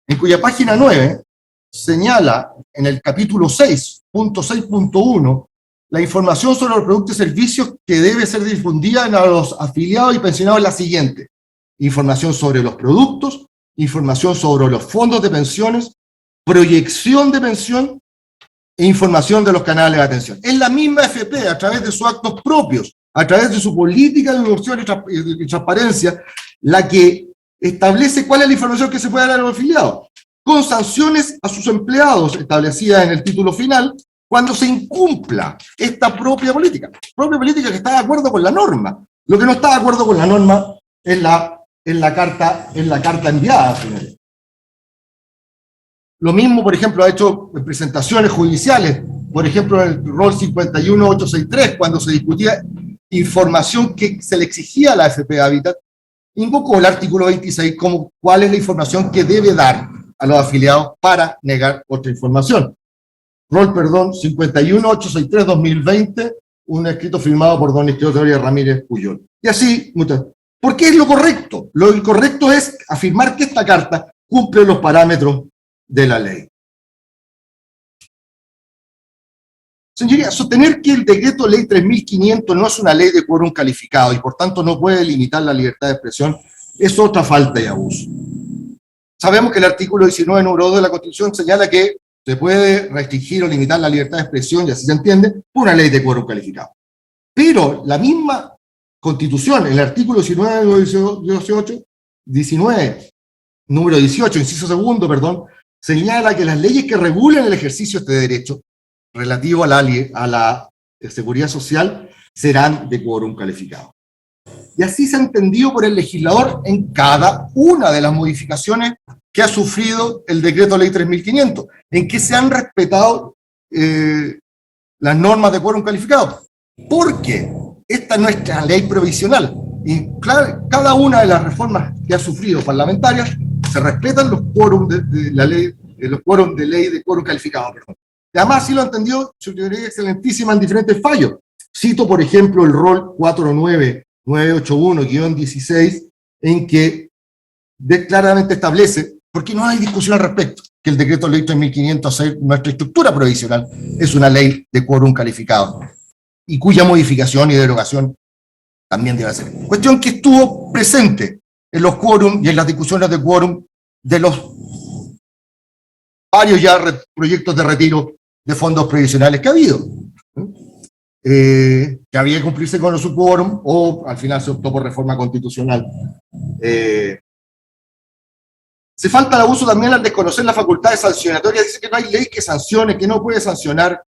en cuya página 9 señala en el capítulo 6.6.1 la información sobre los productos y servicios que debe ser difundida a los afiliados y pensionados es la siguiente: información sobre los productos, información sobre los fondos de pensiones, proyección de pensión e información de los canales de atención. Es la misma AFP, a través de sus actos propios, a través de su política de divulgación y transparencia, la que establece cuál es la información que se puede dar a los afiliados, con sanciones a sus empleados establecidas en el título final, cuando se incumpla esta propia política que está de acuerdo con la norma. Lo que no está de acuerdo con la norma es la carta enviada, señores. Lo mismo, por ejemplo, ha hecho en presentaciones judiciales, por ejemplo, en el rol 51863, cuando se discutía información que se le exigía a la AFP Habitat, invocó el artículo 26 como cuál es la información que debe dar a los afiliados para negar otra información. Rol, 51863-2020, un escrito firmado por don Teodoro Ramírez Puyol. Y así, ¿por qué es lo correcto? Lo correcto es afirmar que esta carta cumple los parámetros de la ley. Señoría, sostener que el decreto ley 3500 no es una ley de quórum calificado y por tanto no puede limitar la libertad de expresión es otra falta de abuso. Sabemos que el artículo 19, número 2 de la Constitución señala que se puede restringir o limitar la libertad de expresión, y así se entiende, por una ley de quórum calificado. Pero la misma Constitución, el artículo 19, número 18, inciso segundo, señala que las leyes que regulan el ejercicio de este derecho relativo a la seguridad social serán de quórum calificado. Y así se ha entendido por el legislador en cada una de las modificaciones que ha sufrido el decreto ley 3500, en que se han respetado las normas de quórum calificado. Porque esta es nuestra ley provisional. Y cada una de las reformas que ha sufrido parlamentarias se respetan los quórum de la ley, los quórum de ley de quórum calificado, perdón. Y además sí lo entendió su teoría excelentísima en diferentes fallos. Cito, por ejemplo, el rol 49981-16, en que claramente establece, porque no hay discusión al respecto, que el decreto ley 3506, nuestra estructura provisional, es una ley de quórum calificado, y cuya modificación y derogación también debe ser. Cuestión que estuvo presente en los quórum y en las discusiones de quórum de los varios ya proyectos de retiro de fondos previsionales que ha habido. Que había que cumplirse con su quórum, o al final se optó por reforma constitucional. Se falta el abuso también al desconocer las facultades sancionatorias. Dice que no hay ley que sancione, que no puede sancionar.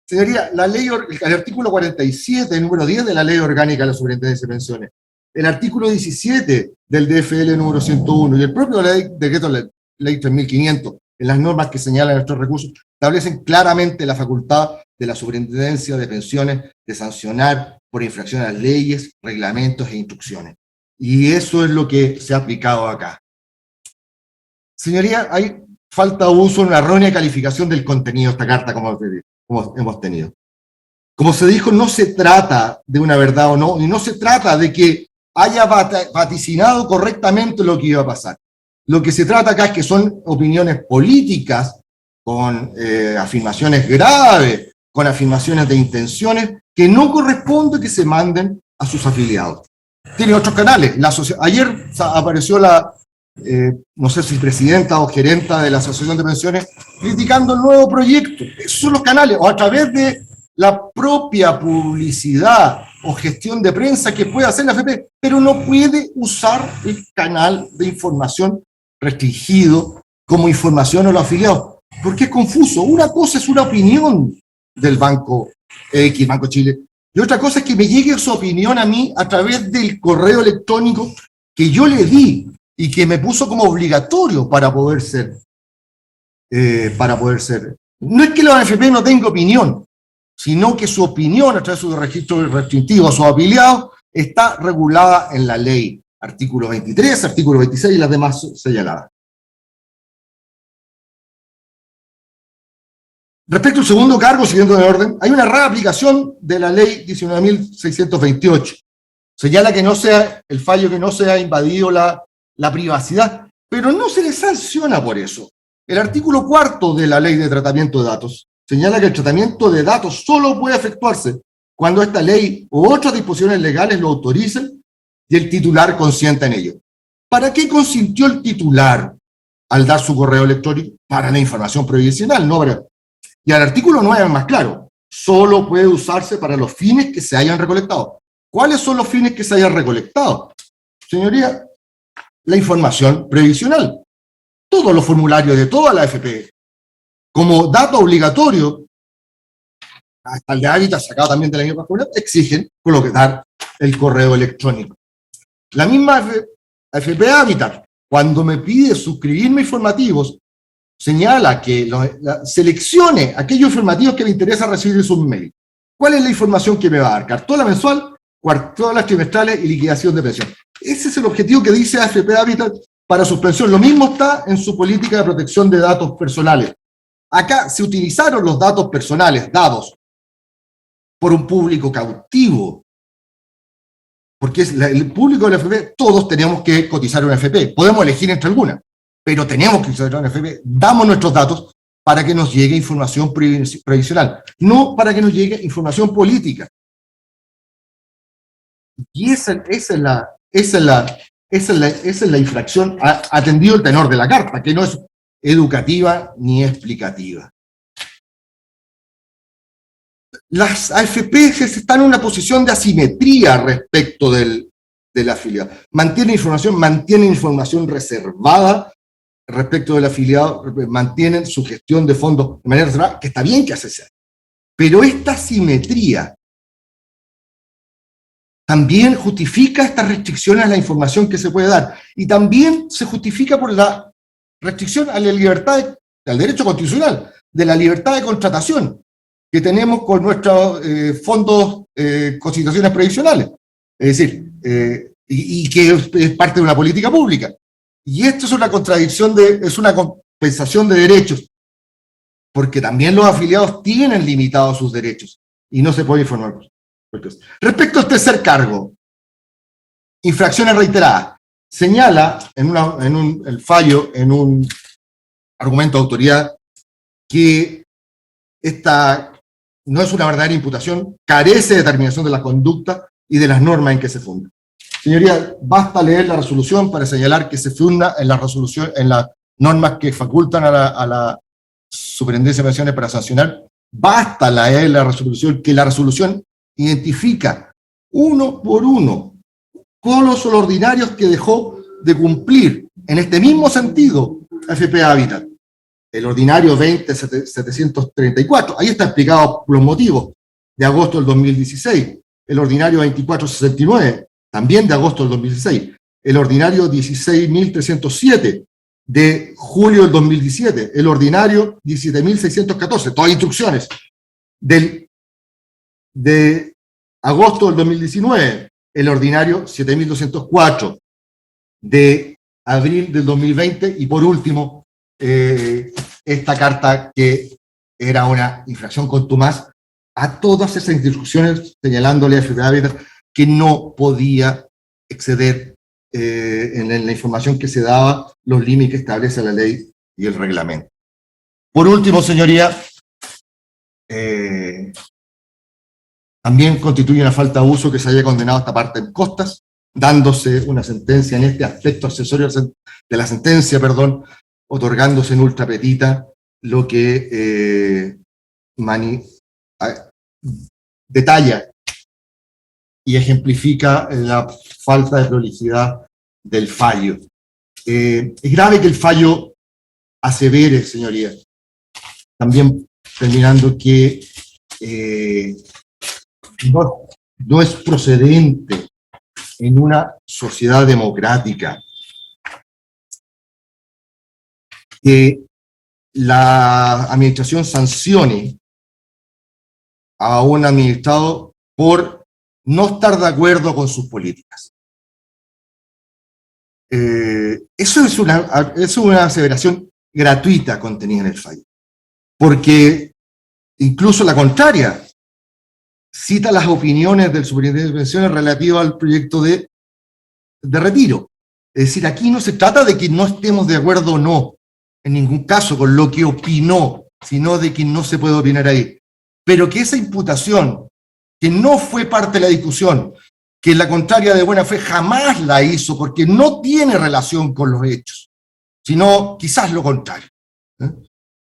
Señoría, la ley, el artículo 47, número 10 de la Ley Orgánica de la Superintendencia de Pensiones, el artículo 17 del DFL número 101 y el propio decreto ley 3500, en las normas que señalan estos recursos, establecen claramente la facultad de la Superintendencia de Pensiones de sancionar por infracción a las leyes, reglamentos e instrucciones. Y eso es lo que se ha aplicado acá. Señoría, hay falta de uso, una errónea calificación del contenido de esta carta, como hemos tenido. Como se dijo, no se trata de una verdad o no, y no se trata de que haya vaticinado correctamente lo que iba a pasar. Lo que se trata acá es que son opiniones políticas, con afirmaciones graves, con afirmaciones de intenciones, que no corresponde que se manden a sus afiliados. Tiene otros canales. Ayer apareció no sé si presidenta o gerenta de la Asociación de Pensiones, criticando el nuevo proyecto. Esos son los canales, o a través de la propia publicidad o gestión de prensa que puede hacer la AFP, pero no puede usar el canal de información restringido como información a los afiliados, porque es confuso. Una cosa es una opinión del Banco X, Banco Chile, y otra cosa es que me llegue su opinión a mí a través del correo electrónico que yo le di y que me puso como obligatorio para poder ser. No es que la AFP no tenga opinión, sino que su opinión a través de su registro restrictivo a sus afiliados está regulada en la ley. Artículo 23, artículo 26 y las demás señaladas. Respecto al segundo cargo, siguiendo de orden, hay una rara aplicación de la ley 19.628. Señala que no sea el fallo, que no sea invadido la privacidad, pero no se le sanciona por eso. El artículo 4 de la Ley de Tratamiento de Datos señala que el tratamiento de datos solo puede efectuarse cuando esta ley u otras disposiciones legales lo autoricen y el titular consienta en ello. ¿Para qué consintió el titular al dar su correo electrónico? Para la información previsional, no para... Y el artículo 9 es más claro, solo puede usarse para los fines que se hayan recolectado. ¿Cuáles son los fines que se hayan recolectado? Señoría, la información previsional. Todos los formularios de toda la AFP, como dato obligatorio, hasta el de Hábitat, sacado también de la misma formularia, exigen colocar el correo electrónico. La misma AFP Hábitat, cuando me pide suscribirme informativos, señala que seleccione aquellos informativos que me interesa recibir en su mail. ¿Cuál es la información que me va a dar? Cartola mensual, cuartolas trimestrales y liquidación de pensión. Ese es el objetivo que dice AFP Hábitat para sus pensiones. Lo mismo está en su política de protección de datos personales. Acá se utilizaron los datos personales dados por un público cautivo, porque es el público de la AFP, todos tenemos que cotizar una AFP. Podemos elegir entre algunas, pero tenemos que cotizar una AFP. Damos nuestros datos para que nos llegue información previsional, no para que nos llegue información política. Y esa es la infracción, atendido el tenor de la carta, que no es educativa ni explicativa. Las AFP están en una posición de asimetría respecto del afiliado. Mantienen información reservada respecto del afiliado, mantienen su gestión de fondos de manera reservada, que está bien que así sea. Pero esta asimetría también justifica estas restricciones a la información que se puede dar. Y también se justifica por la restricción a la libertad, al derecho constitucional, de la libertad de contratación que tenemos con nuestros fondos, constituciones previsionales. Es decir, y que es parte de una política pública. Y esto es una contradicción, es una compensación de derechos, porque también los afiliados tienen limitados sus derechos y no se puede informar. Respecto al tercer cargo, infracciones reiteradas, señala el fallo, en un argumento de autoridad, que esta no es una verdadera imputación, carece de determinación de la conducta y de las normas en que se funda. Señoría, basta leer la resolución para señalar que se funda en la resolución, en las normas que facultan a la Superintendencia de Pensiones para sancionar. Basta leer la resolución, que la resolución identifica uno por uno cuáles son los ordinarios que dejó de cumplir en este mismo sentido AFP Habitat. El ordinario 20.734, ahí está explicado los motivos, de agosto del 2016. El ordinario 24.69, también de agosto del 2016. El ordinario 16.307, de julio del 2017. El ordinario 17.614, todas instrucciones. De agosto del 2019. El ordinario 7.204, de abril del 2020. Y por último, esta carta que era una infracción contumaz a todas esas instrucciones señalándole a AFP Habitat que no podía exceder en la información que se daba los límites que establece la ley y el reglamento. Por último, señoría, también constituye una falta de abuso que se haya condenado esta parte en costas, dándose una sentencia en este aspecto accesorio de la sentencia, otorgándose en ultra petita lo que detalla y ejemplifica la falta de prolijidad del fallo. Es grave que el fallo asevere, señoría, también terminando, que no es procedente en una sociedad democrática que la administración sancione a un administrado por no estar de acuerdo con sus políticas. Eso es una aseveración gratuita contenida en el fallo, porque incluso la contraria cita las opiniones del Superintendente de Pensiones relativas al proyecto de retiro. Es decir, aquí no se trata de que no estemos de acuerdo o no, en ningún caso, con lo que opinó, sino de que no se puede opinar ahí. Pero que esa imputación, que no fue parte de la discusión, que la contraria de buena fe jamás la hizo, porque no tiene relación con los hechos, sino quizás lo contrario.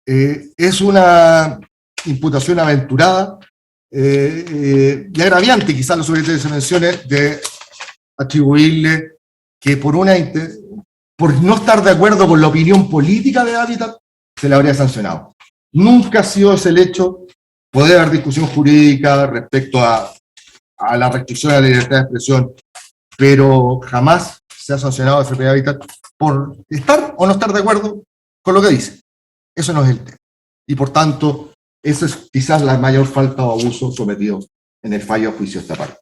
Es una imputación aventurada y agraviante, quizás los Superintendentes de Pensiones, de atribuirle que por no estar de acuerdo con la opinión política de Habitat, se le habría sancionado. Nunca ha sido ese el hecho. Puede haber discusión jurídica respecto a la restricción de la libertad de expresión, pero jamás se ha sancionado a AFP Habitat por estar o no estar de acuerdo con lo que dice. Eso no es el tema. Y por tanto, esa es quizás la mayor falta o abuso sometido en el fallo a juicio de esta parte.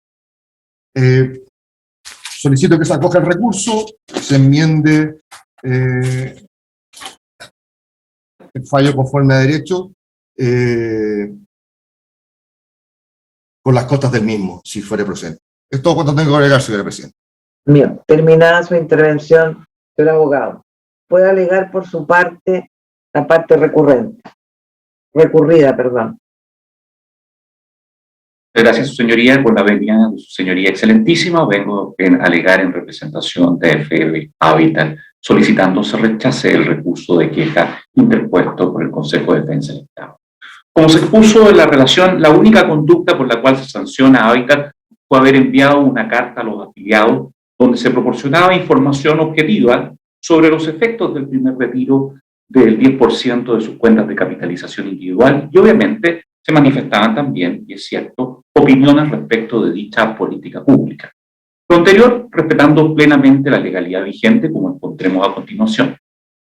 Solicito que se acoja el recurso, se enmiende el fallo conforme a derecho, con las costas del mismo, si fuere procedente. Es todo cuanto tengo que agregar, señora presidenta. Bien, terminada su intervención, señor abogado, puede alegar por su parte la parte recurrida. Gracias, su señoría, por la venia de su señoría excelentísima. Vengo a alegar en representación de AFP Habitat, solicitando se rechace el recurso de queja interpuesto por el Consejo de Defensa del Estado. Como se expuso en la relación, la única conducta por la cual se sanciona a Habitat fue haber enviado una carta a los afiliados donde se proporcionaba información objetiva sobre los efectos del primer retiro del 10% de sus cuentas de capitalización individual y obviamente se manifestaban también, y es cierto, opiniones respecto de dicha política pública. Lo anterior, respetando plenamente la legalidad vigente, como encontremos a continuación.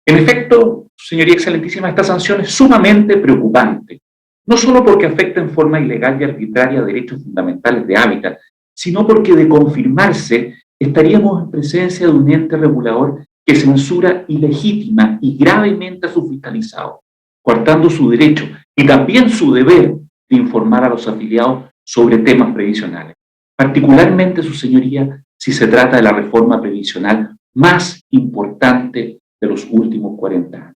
En efecto, señoría excelentísima, esta sanción es sumamente preocupante, no solo porque afecta en forma ilegal y arbitraria derechos fundamentales de Habitat, sino porque de confirmarse estaríamos en presencia de un ente regulador que censura ilegítima y gravemente a sus fiscalizados, coartando su derecho y también su deber de informar a los afiliados sobre temas previsionales, particularmente, su señoría, si se trata de la reforma previsional más importante de los últimos 40 años.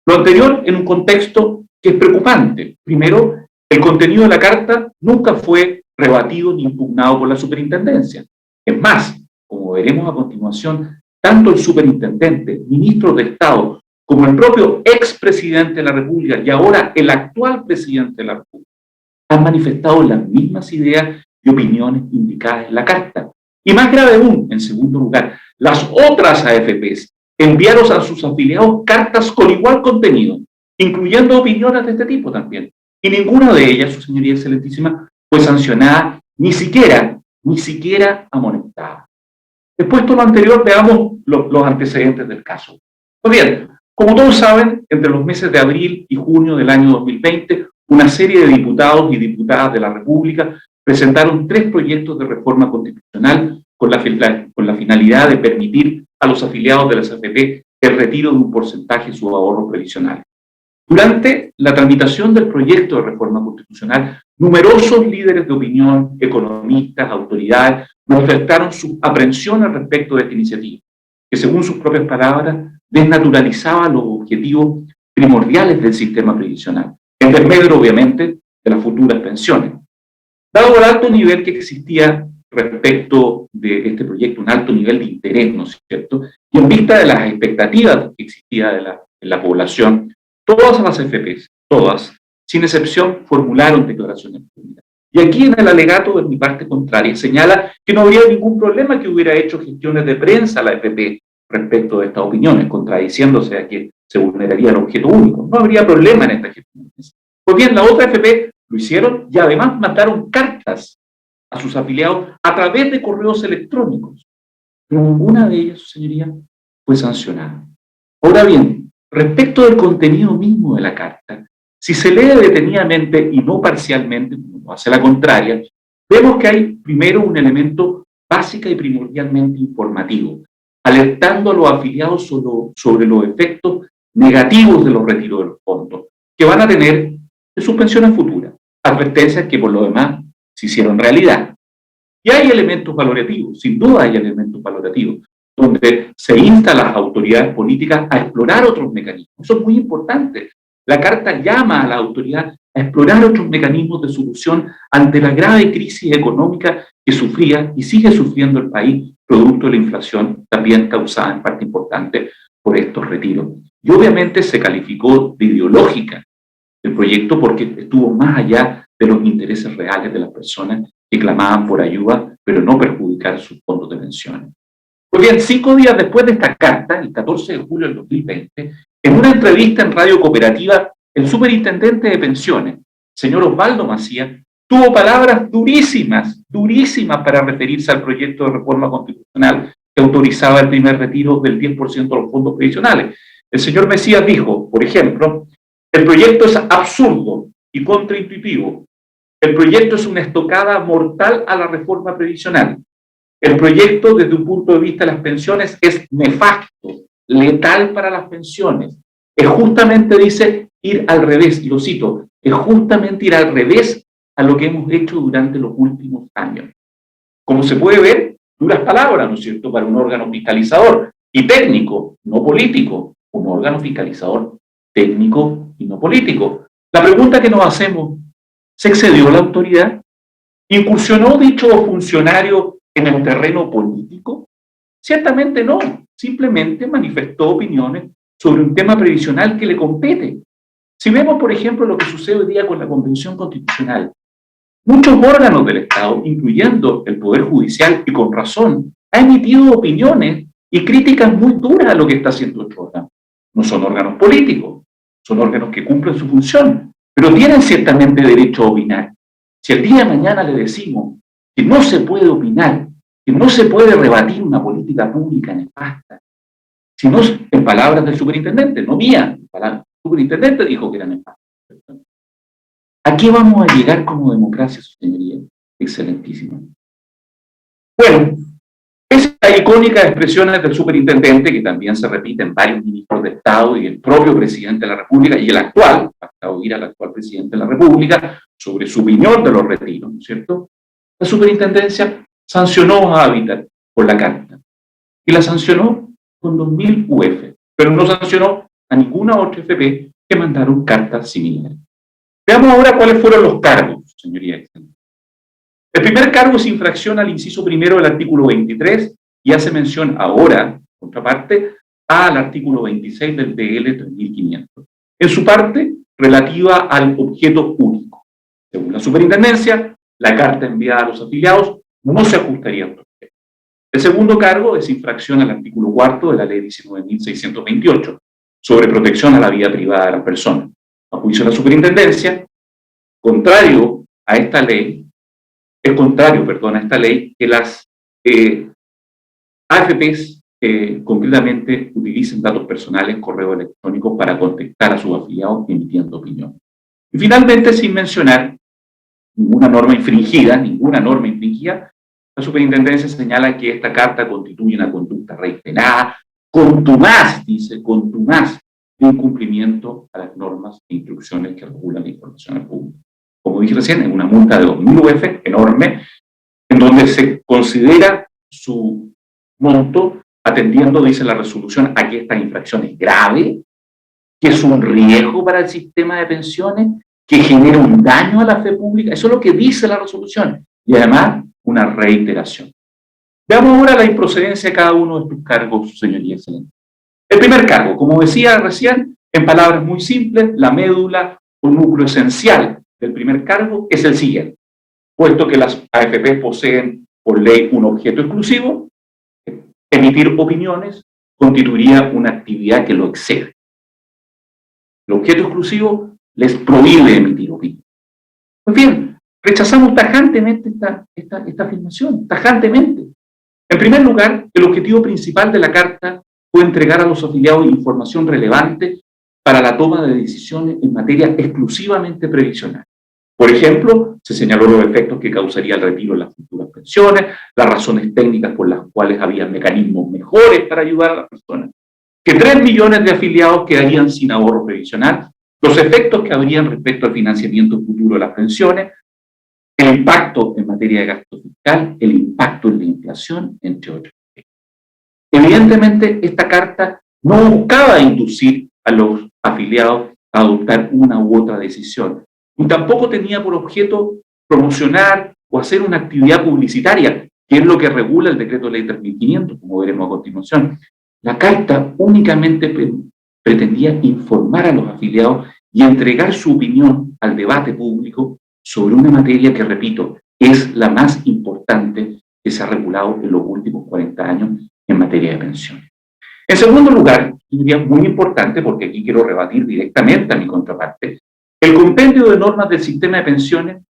Lo anterior en un contexto que es preocupante. Primero, el contenido de la carta nunca fue rebatido ni impugnado por la superintendencia. Es más, como veremos a continuación, tanto el superintendente, ministro de Estado, como el propio expresidente de la República y ahora el actual presidente de la República han manifestado las mismas ideas y opiniones indicadas en la carta. Y más grave aún, en segundo lugar, las otras AFPs enviaron a sus afiliados cartas con igual contenido, incluyendo opiniones de este tipo también. Y ninguna de ellas, su señoría excelentísima, fue sancionada, ni siquiera amonestada. Después de lo anterior, veamos los antecedentes del caso. Pues bien, como todos saben, entre los meses de abril y junio del año 2020, una serie de diputados y diputadas de la República presentaron 3 proyectos de reforma constitucional con la finalidad de permitir a los afiliados de las AFP el retiro de un porcentaje de sus ahorros previsionales. Durante la tramitación del proyecto de reforma constitucional, numerosos líderes de opinión, economistas, autoridades, manifestaron sus aprensiones respecto de esta iniciativa, que según sus propias palabras, desnaturalizaba los objetivos primordiales del sistema previsional, en desmedro, obviamente, de las futuras pensiones. Dado el alto nivel que existía respecto de este proyecto, un alto nivel de interés, ¿no es cierto?, y en vista de las expectativas que existía en la población, todas las AFPs, todas, sin excepción, formularon declaraciones públicas. Y aquí en el alegato de mi parte contraria señala que no habría ningún problema que hubiera hecho gestiones de prensa a la AFP respecto de estas opiniones, contradiciéndose a que se vulneraría el objeto único. No habría problema en estas gestiones. Pues bien, la otra AFP lo hicieron y además mandaron cartas a sus afiliados a través de correos electrónicos. Pero ninguna de ellas, su señoría, fue sancionada. Ahora bien, respecto del contenido mismo de la carta, si se lee detenidamente y no parcialmente, como hace la contraria, vemos que hay primero un elemento básico y primordialmente informativo, alertando a los afiliados sobre los efectos negativos de los retiros de los fondos, que van a tener en sus pensiones futuras, advertencias que por lo demás se hicieron realidad. Y hay elementos valorativos, sin duda hay elementos valorativos, donde se insta a las autoridades políticas a explorar otros mecanismos. Eso es muy importante. La carta llama a la autoridad a explorar otros mecanismos de solución ante la grave crisis económica que sufría y sigue sufriendo el país, producto de la inflación, también causada en parte importante por estos retiros. Y obviamente se calificó de ideológica el proyecto porque estuvo más allá de los intereses reales de las personas que clamaban por ayuda, pero no perjudicar sus fondos de pensiones. Pues bien, 5 días después de esta carta, el 14 de julio del 2020, en una entrevista en Radio Cooperativa, el superintendente de pensiones, señor Osvaldo Macías, tuvo palabras durísimas para referirse al proyecto de reforma constitucional que autorizaba el primer retiro del 10% de los fondos previsionales. El señor Macías dijo, por ejemplo, el proyecto es absurdo y contraintuitivo. El proyecto es una estocada mortal a la reforma previsional. El proyecto, desde un punto de vista de las pensiones, es nefasto, letal para las pensiones. Es justamente, dice, ir al revés, y lo cito, es justamente ir al revés a lo que hemos hecho durante los últimos años. Como se puede ver, duras palabras, ¿no es cierto?, para un órgano fiscalizador y técnico, no político, un órgano fiscalizador técnico y no político. La pregunta que nos hacemos, ¿se excedió la autoridad? ¿Incursionó dicho funcionario en el terreno político? Ciertamente no, simplemente manifestó opiniones sobre un tema previsional que le compete. Si vemos, por ejemplo, lo que sucede hoy día con la Convención Constitucional, muchos órganos del Estado, incluyendo el Poder Judicial, y con razón, han emitido opiniones y críticas muy duras a lo que está haciendo otro órgano. No son órganos políticos, son órganos que cumplen su función, pero tienen ciertamente derecho a opinar. Si el día de mañana le decimos que no se puede opinar, que no se puede rebatir una política pública nefasta, sino en palabras del superintendente, no mía, en palabras del superintendente dijo que era nefasta. ¿A qué vamos a llegar como democracia, su señoría? Excelentísima. Bueno, Esas icónicas expresiones del superintendente, que también se repiten varios ministros de Estado y el propio presidente de la República, y el actual, hasta oír al actual presidente de la República, sobre su opinión de los retiros, ¿no es cierto? La superintendencia sancionó a Hábitat por la carta, y la sancionó con 2.000 UF, pero no sancionó a ninguna otra FP que mandaron cartas similares. Veamos ahora cuáles fueron los cargos, señoría. El primer cargo es infracción al inciso primero del artículo 23 y hace mención ahora, por otra parte, al artículo 26 del DL 3500. En su parte relativa al objeto único. Según la superintendencia, la carta enviada a los afiliados no se ajustaría a este objeto. El segundo cargo es infracción al artículo 4 de la ley 19.628 sobre protección a la vida privada de las personas. A juicio de la superintendencia, contrario a esta ley, es contrario, perdón, a esta ley que las AFPs concretamente utilicen datos personales, correo electrónico para contactar a sus afiliados emitiendo opinión. Y finalmente, sin mencionar ninguna norma infringida, la superintendencia señala que esta carta constituye una conducta reiterada, contumaz, dice, contumaz, de incumplimiento a las normas e instrucciones que regulan la información pública. Como dije recién, en una multa de 2.000 UF, enorme, en donde se considera su monto atendiendo, dice la resolución, a que esta infracción es grave, que es un riesgo para el sistema de pensiones, que genera un daño a la fe pública. Eso es lo que dice la resolución. Y además, una reiteración. Veamos ahora la improcedencia de cada uno de estos cargos, señoría excelente. El primer cargo, como decía recién, en palabras muy simples, la médula o núcleo esencial del primer cargo es el siguiente. Puesto que las AFP poseen por ley un objeto exclusivo, emitir opiniones constituiría una actividad que lo excede. El objeto exclusivo les prohíbe emitir opiniones. Pues bien, rechazamos tajantemente esta afirmación, tajantemente. En primer lugar, el objetivo principal de la carta fue entregar a los afiliados información relevante para la toma de decisiones en materia exclusivamente previsional. Por ejemplo, se señaló los efectos que causaría el retiro de las futuras pensiones, las razones técnicas por las cuales había mecanismos mejores para ayudar a las personas, que 3 millones de afiliados quedarían sin ahorro previsional, los efectos que habrían respecto al financiamiento futuro de las pensiones, el impacto en materia de gasto fiscal, el impacto en la inflación, entre otros. Evidentemente, esta carta no buscaba inducir a los afiliados a adoptar una u otra decisión, y tampoco tenía por objeto promocionar o hacer una actividad publicitaria, que es lo que regula el decreto de ley 3500, como veremos a continuación. La carta únicamente pretendía informar a los afiliados y entregar su opinión al debate público sobre una materia que, repito, es la más importante que se ha regulado en los últimos 40 años en materia de pensiones. En segundo lugar, y diría muy importante, porque aquí quiero rebatir directamente a mi contraparte, el compendio de normas del sistema de pensiones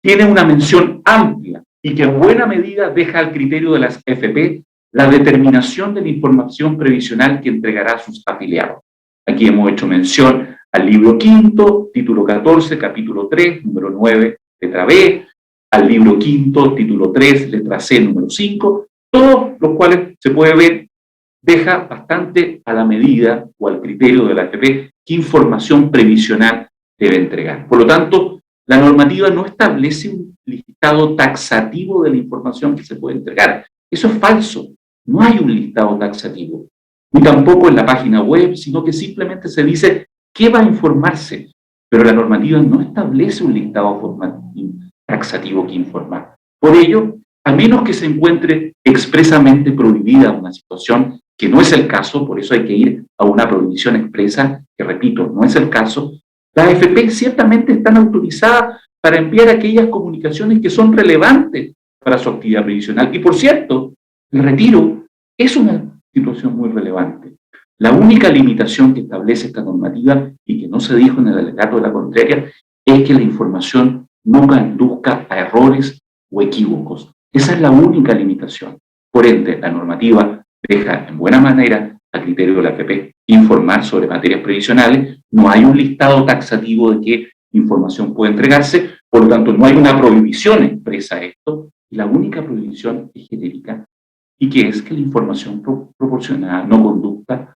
tiene una mención amplia y que en buena medida deja al criterio de las FP la determinación de la información previsional que entregará a sus afiliados. Aquí hemos hecho mención al libro quinto, título 14, capítulo 3, número 9, letra B, al libro quinto, título 3, letra C, número 5, todos los cuales se puede ver deja bastante a la medida o al criterio de la AFP qué información previsional debe entregar. Por lo tanto, la normativa no establece un listado taxativo de la información que se puede entregar. Eso es falso. No hay un listado taxativo, ni tampoco en la página web, sino que simplemente se dice qué va a informarse, pero la normativa no establece un listado taxativo que informar. Por ello, a menos que se encuentre expresamente prohibida una situación, que no es el caso, por eso hay que ir a una prohibición expresa, que repito, no es el caso, las AFP ciertamente están autorizadas para enviar aquellas comunicaciones que son relevantes para su actividad previsional. Y por cierto, el retiro es una situación muy relevante. La única limitación que establece esta normativa, y que no se dijo en el alegato de la contraria, es que la información no conduzca a errores o equívocos. Esa es la única limitación. Por ende, la normativa deja en buena manera a criterio de la AFP informar sobre materias previsionales. No hay un listado taxativo de qué información puede entregarse, por lo tanto no hay una prohibición expresa a esto, y la única prohibición es genérica y que es que la información proporcionada no conduzca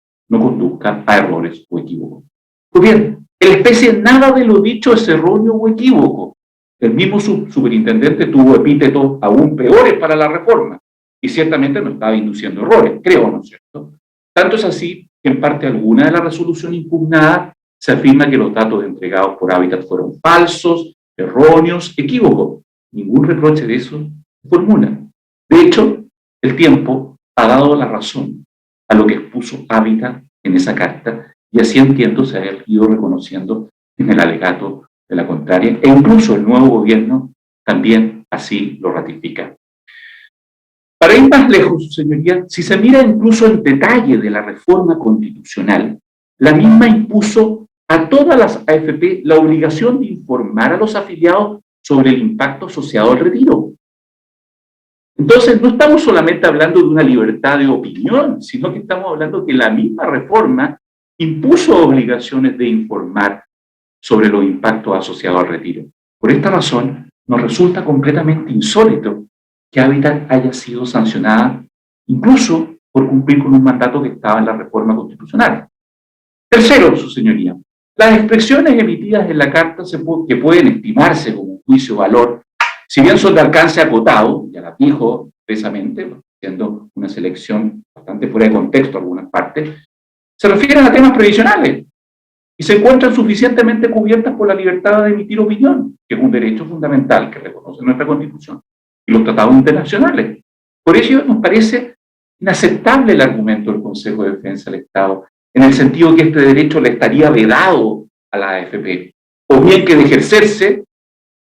a errores o equívocos. Pues bien, en la especie nada de lo dicho es erróneo o equívoco. El mismo superintendente tuvo epítetos aún peores para la reforma y ciertamente no estaba induciendo errores, creo, ¿no es cierto? Tanto es así que en parte alguna de la resolución impugnada se afirma que los datos entregados por Hábitat fueron falsos, erróneos, equívocos. Ningún reproche de eso se formula. De hecho, el tiempo ha dado la razón a lo que expuso Hábitat en esa carta y así entiendo se ha ido reconociendo en el alegato de la contraria e incluso el nuevo gobierno también así lo ratifica. Para ir más lejos, señoría, si se mira incluso en detalle de la reforma constitucional, la misma impuso a todas las AFP la obligación de informar a los afiliados sobre el impacto asociado al retiro. Entonces, no estamos solamente hablando de una libertad de opinión, sino que estamos hablando que la misma reforma impuso obligaciones de informar sobre los impactos asociados al retiro. Por esta razón, nos resulta completamente insólito que Hábitat haya sido sancionada incluso por cumplir con un mandato que estaba en la reforma constitucional. Tercero, su señoría, las expresiones emitidas en la carta que pueden estimarse como juicio o valor, si bien son de alcance acotado, ya las dijo expresamente, siendo una selección bastante fuera de contexto en algunas partes, se refieren a temas previsionales y se encuentran suficientemente cubiertas por la libertad de emitir opinión, que es un derecho fundamental que reconoce nuestra Constitución y los tratados internacionales. Por ello nos parece inaceptable el argumento del Consejo de Defensa del Estado, en el sentido que este derecho le estaría vedado a la AFP, o bien que de ejercerse,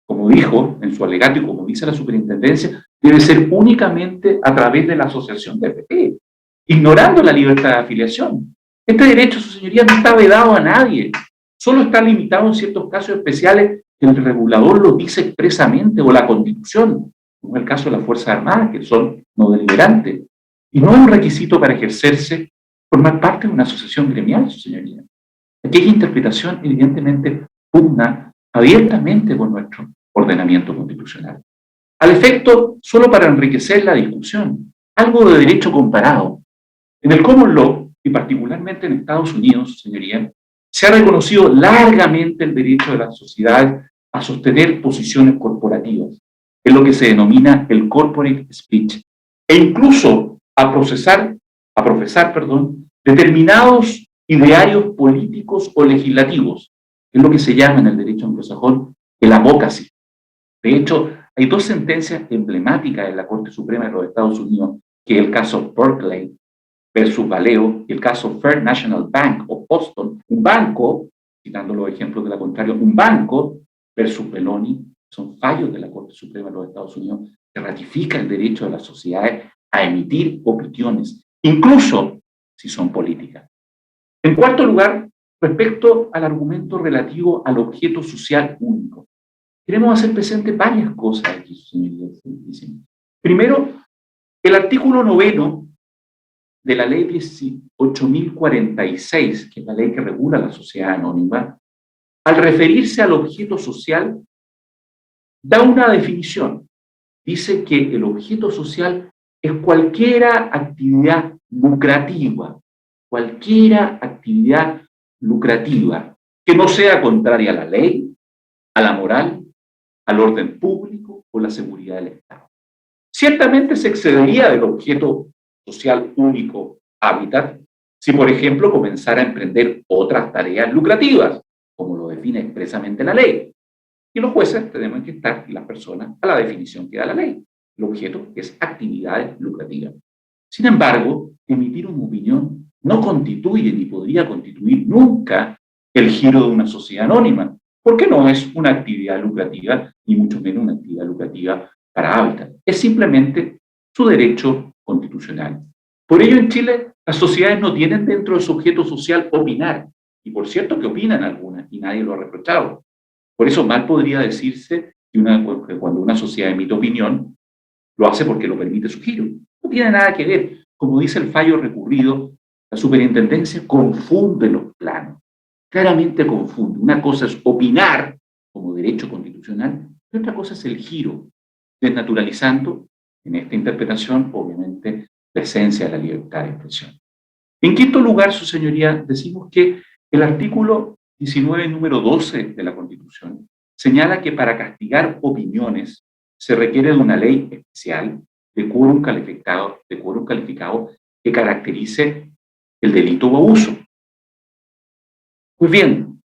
como dijo en su alegato y como dice la superintendencia, debe ser únicamente a través de la asociación de AFP, ignorando la libertad de afiliación. Este derecho, su señoría, no está vedado a nadie, solo está limitado en ciertos casos especiales que el regulador lo dice expresamente, o la Constitución, como es el caso de las Fuerzas Armadas, que son no deliberantes, y no es un requisito para ejercerse formar parte de una asociación gremial, su señoría. Aquella interpretación evidentemente pugna abiertamente con nuestro ordenamiento constitucional. Al efecto, solo para enriquecer la discusión, algo de derecho comparado. En el common law, y particularmente en Estados Unidos, señoría, se ha reconocido largamente el derecho de las sociedades a sostener posiciones corporativas, en lo que se denomina el corporate speech, e incluso a profesar, determinados idearios políticos o legislativos, que es lo que se llama en el derecho anglosajón el advocacy. De hecho, hay dos sentencias emblemáticas en la Corte Suprema de los Estados Unidos, que es el caso Berkeley versus Valeo y el caso First National Bank of Boston, un banco, citando los ejemplos de la contraria, un banco versus Belloni, son fallos de la Corte Suprema de los Estados Unidos que ratifica el derecho de las sociedades a emitir opiniones, incluso si son políticas. En cuarto lugar, respecto al argumento relativo al objeto social único, queremos hacer presente varias cosas aquí, señorías. Primero, el artículo 9 de la ley 18.046, que es la ley que regula la sociedad anónima, al referirse al objeto social, da una definición. Dice que el objeto social es cualquier actividad lucrativa, que no sea contraria a la ley, a la moral, al orden público o la seguridad del Estado. Ciertamente se excedería del objeto social único Hábitat si, por ejemplo, comenzara a emprender otras tareas lucrativas, como lo define expresamente la ley. Y los jueces tenemos que estar, y las personas, a la definición que da la ley. El objeto es actividades lucrativas. Sin embargo, emitir una opinión no constituye ni podría constituir nunca el giro de una sociedad anónima, porque no es una actividad lucrativa, ni mucho menos una actividad lucrativa para Hábitat. Es simplemente su derecho constitucional. Por ello, en Chile, las sociedades no tienen dentro de su objeto social opinar, y por cierto que opinan algunas, y nadie lo ha reprochado. Por eso mal podría decirse que cuando una sociedad emite opinión, lo hace porque lo permite su giro. No tiene nada que ver. Como dice el fallo recurrido, la superintendencia confunde los planos. Claramente confunde. Una cosa es opinar como derecho constitucional y otra cosa es el giro, desnaturalizando, en esta interpretación, obviamente, la esencia de la libertad de expresión. En quinto lugar, su señoría, decimos que el artículo 19, número 12 de la Constitución señala que para castigar opiniones se requiere de una ley especial de quórum calificado que caracterice el delito o abuso. Pues bien,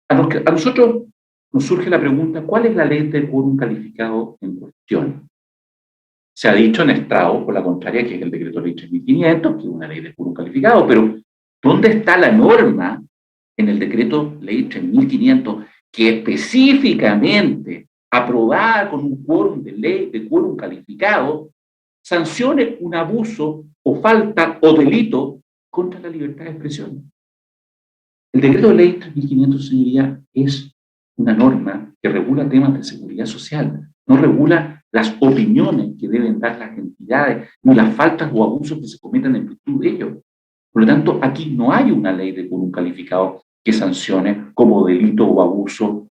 a nosotros nos surge la pregunta, ¿cuál es la ley de quórum calificado en cuestión? Se ha dicho en estrado, por la contraria, que es el decreto ley 3500, que es una ley de quórum calificado, pero ¿dónde está la norma en el decreto ley 3500 que específicamente, aprobada con un quórum de ley de quórum calificado, sancione un abuso o falta o delito contra la libertad de expresión? El decreto de ley 3500, señoría, es una norma que regula temas de seguridad social, no regula las opiniones que deben dar las entidades, ni las faltas o abusos que se cometen en virtud de ello. Por lo tanto, aquí no hay una ley de quórum calificado que sancione como delito o abuso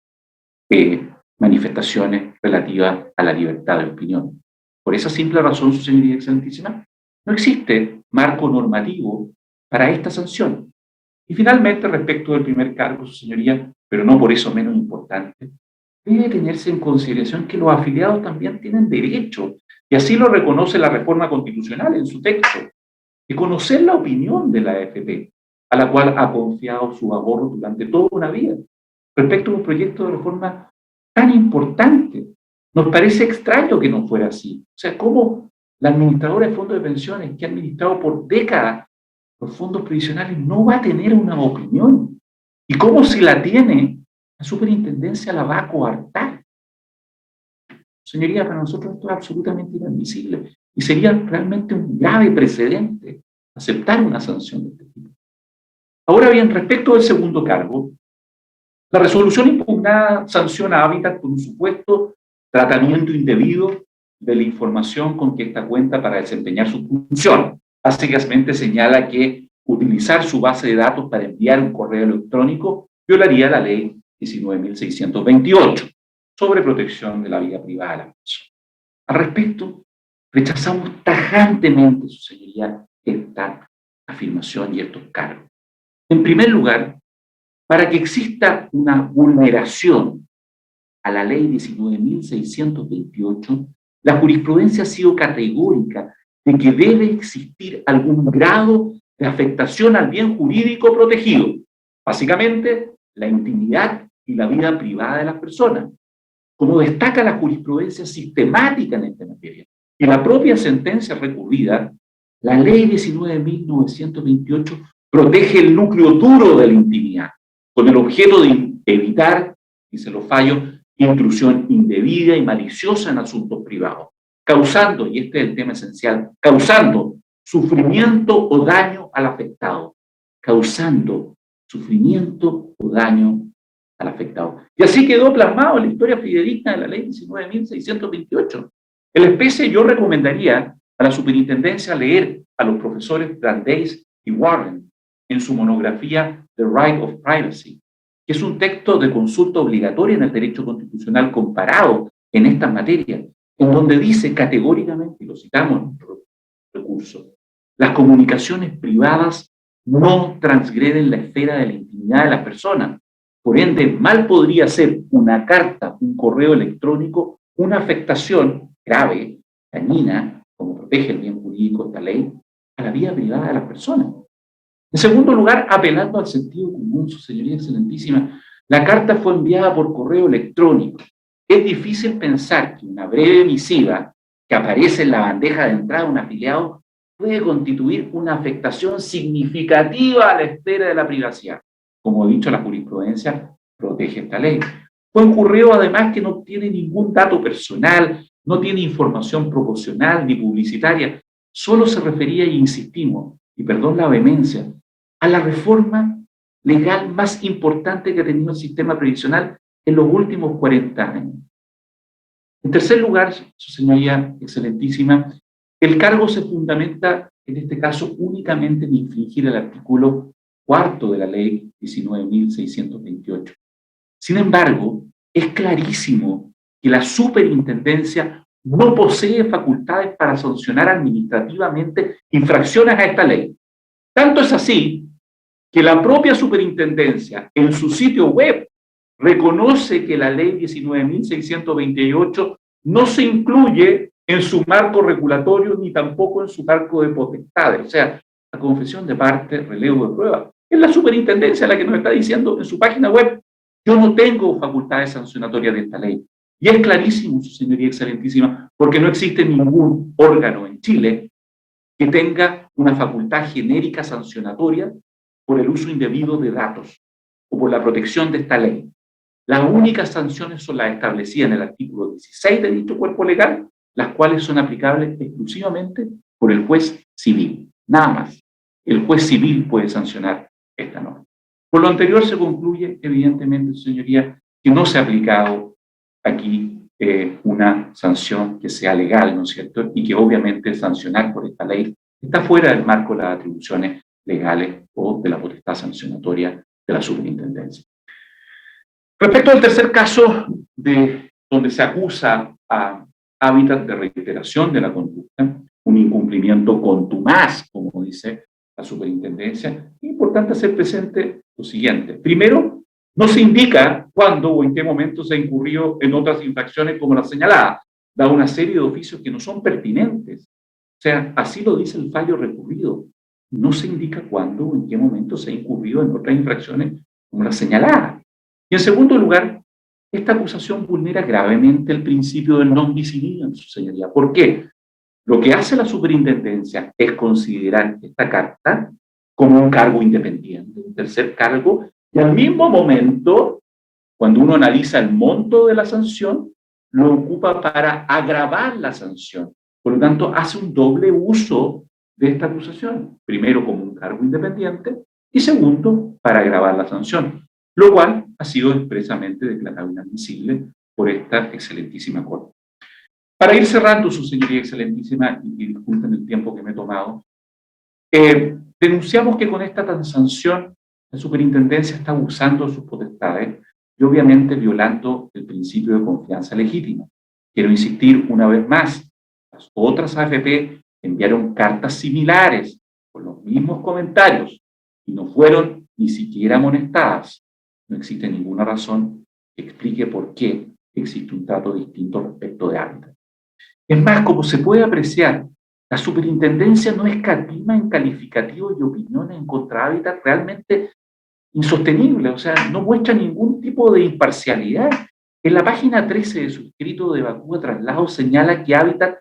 manifestaciones relativas a la libertad de opinión. Por esa simple razón, su señoría excelentísima, no existe marco normativo para esta sanción. Y finalmente, respecto del primer cargo, su señoría, pero no por eso menos importante, debe tenerse en consideración que los afiliados también tienen derecho, y así lo reconoce la reforma constitucional en su texto, de conocer la opinión de la AFP, a la cual ha confiado su ahorro durante toda una vida, respecto a un proyecto de reforma tan importante. Nos parece extraño que no fuera así. O sea, ¿cómo la administradora de fondos de pensiones, que ha administrado por décadas los fondos previsionales, no va a tener una opinión? ¿Y cómo, si la tiene, la superintendencia la va a coartar? Señoría, para nosotros esto es absolutamente inadmisible y sería realmente un grave precedente aceptar una sanción de este tipo. Ahora bien, respecto del segundo cargo, la resolución impugnada sanciona a Hábitat por un supuesto tratamiento indebido de la información con que esta cuenta para desempeñar su función. Básicamente señala que utilizar su base de datos para enviar un correo electrónico violaría la ley 19.628 sobre protección de la vida privada de la persona. Al respecto, rechazamos tajantemente, su señoría, esta afirmación y estos cargos. En primer lugar, para que exista una vulneración a la ley 19.628, la jurisprudencia ha sido categórica de que debe existir algún grado de afectación al bien jurídico protegido, básicamente la intimidad y la vida privada de las personas, como destaca la jurisprudencia sistemática en esta materia. Y la propia sentencia recurrida, la ley 19.928 protege el núcleo duro de la intimidad, con el objeto de evitar, dice los fallos, intrusión indebida y maliciosa en asuntos privados, causando, y este es el tema esencial, causando sufrimiento o daño al afectado, causando sufrimiento o daño al afectado. Y así quedó plasmado en la historia fidedigna de la ley 19.628. En la especie, yo recomendaría a la superintendencia leer a los profesores Brandeis y Warren en su monografía The Right of Privacy, que es un texto de consulta obligatoria en el derecho constitucional comparado en estas materias, en donde dice categóricamente, y lo citamos en nuestro recurso, las comunicaciones privadas no transgreden la esfera de la intimidad de las personas. Por ende, mal podría ser una carta, un correo electrónico, una afectación grave, dañina, como protege el bien jurídico esta ley, a la vida privada de las personas. En segundo lugar, apelando al sentido común, su señoría excelentísima, la carta fue enviada por correo electrónico. Es difícil pensar que una breve misiva que aparece en la bandeja de entrada de un afiliado puede constituir una afectación significativa a la esfera de la privacidad. Como he dicho, la jurisprudencia protege esta ley. Fue un correo además que no tiene ningún dato personal, no tiene información proporcional ni publicitaria, solo se refería, e insistimos, y perdón la vehemencia, a la reforma legal más importante que ha tenido el sistema previsional en los últimos 40 años. En tercer lugar, su señoría excelentísima, el cargo se fundamenta, en este caso, únicamente en infringir el artículo 4 de la ley 19.628. Sin embargo, es clarísimo que la superintendencia no posee facultades para sancionar administrativamente infracciones a esta ley. Tanto es así que la propia superintendencia en su sitio web reconoce que la ley 19.628 no se incluye en su marco regulatorio ni tampoco en su marco de potestades. O sea, la confesión de parte, relevo de prueba. Es la superintendencia la que nos está diciendo en su página web: yo no tengo facultades sancionatorias de esta ley. Y es clarísimo, su señoría excelentísima, porque no existe ningún órgano en Chile que tenga una facultad genérica sancionatoria por el uso indebido de datos o por la protección de esta ley. Las únicas sanciones son las establecidas en el artículo 16 de dicho cuerpo legal, las cuales son aplicables exclusivamente por el juez civil. Nada más. El juez civil puede sancionar esta norma. Por lo anterior se concluye, evidentemente, señoría, que no se ha aplicado aquí una sanción que sea legal, ¿no es cierto? Y que obviamente sancionar por esta ley está fuera del marco de las atribuciones legales o de la potestad sancionatoria de la superintendencia. Respecto al tercer caso, donde se acusa a Hábitat de reiteración de la conducta, un incumplimiento contumaz, como dice la superintendencia, es importante hacer presente lo siguiente. Primero, no se indica cuándo o en qué momento se ha incurrido en otras infracciones como la señalada, da una serie de oficios que no son pertinentes. O sea, así lo dice el fallo recurrido. No se indica cuándo o en qué momento se ha incurrido en otras infracciones como la señalada. Y en segundo lugar, esta acusación vulnera gravemente el principio del non bis in idem, su señoría. ¿Por qué? Lo que hace la superintendencia es considerar esta carta como un cargo independiente, un tercer cargo, y al mismo momento, cuando uno analiza el monto de la sanción, lo ocupa para agravar la sanción. Por lo tanto, hace un doble uso de esta acusación. Primero, como un cargo independiente, y segundo, para agravar la sanción, lo cual ha sido expresamente declarado inadmisible por esta excelentísima Corte. Para ir cerrando, su señoría excelentísima, y disculpen el tiempo que me he tomado, denunciamos que con esta sanción la superintendencia está abusando de sus potestades y obviamente violando el principio de confianza legítima. Quiero insistir una vez más, las otras AFP enviaron cartas similares con los mismos comentarios y no fueron ni siquiera amonestadas. No existe ninguna razón que explique por qué existe un trato distinto respecto de Hábitat. Es más, como se puede apreciar, la superintendencia no escatima en calificativos y opiniones en contra de Hábitat realmente insostenible, o sea, no muestra ningún tipo de imparcialidad. En la página 13 de su escrito de Bakú Traslado señala que Hábitat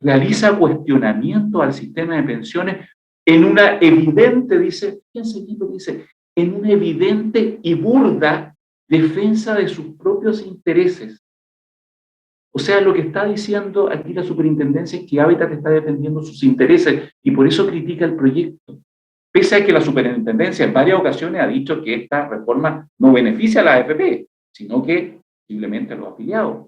realiza cuestionamiento al sistema de pensiones en una evidente, dice, fíjense bien lo que dice, en una evidente y burda defensa de sus propios intereses. O sea, lo que está diciendo aquí la superintendencia es que Hábitat está defendiendo sus intereses y por eso critica el proyecto. Pese a que la superintendencia en varias ocasiones ha dicho que esta reforma no beneficia a la AFP, sino que simplemente a los afiliados.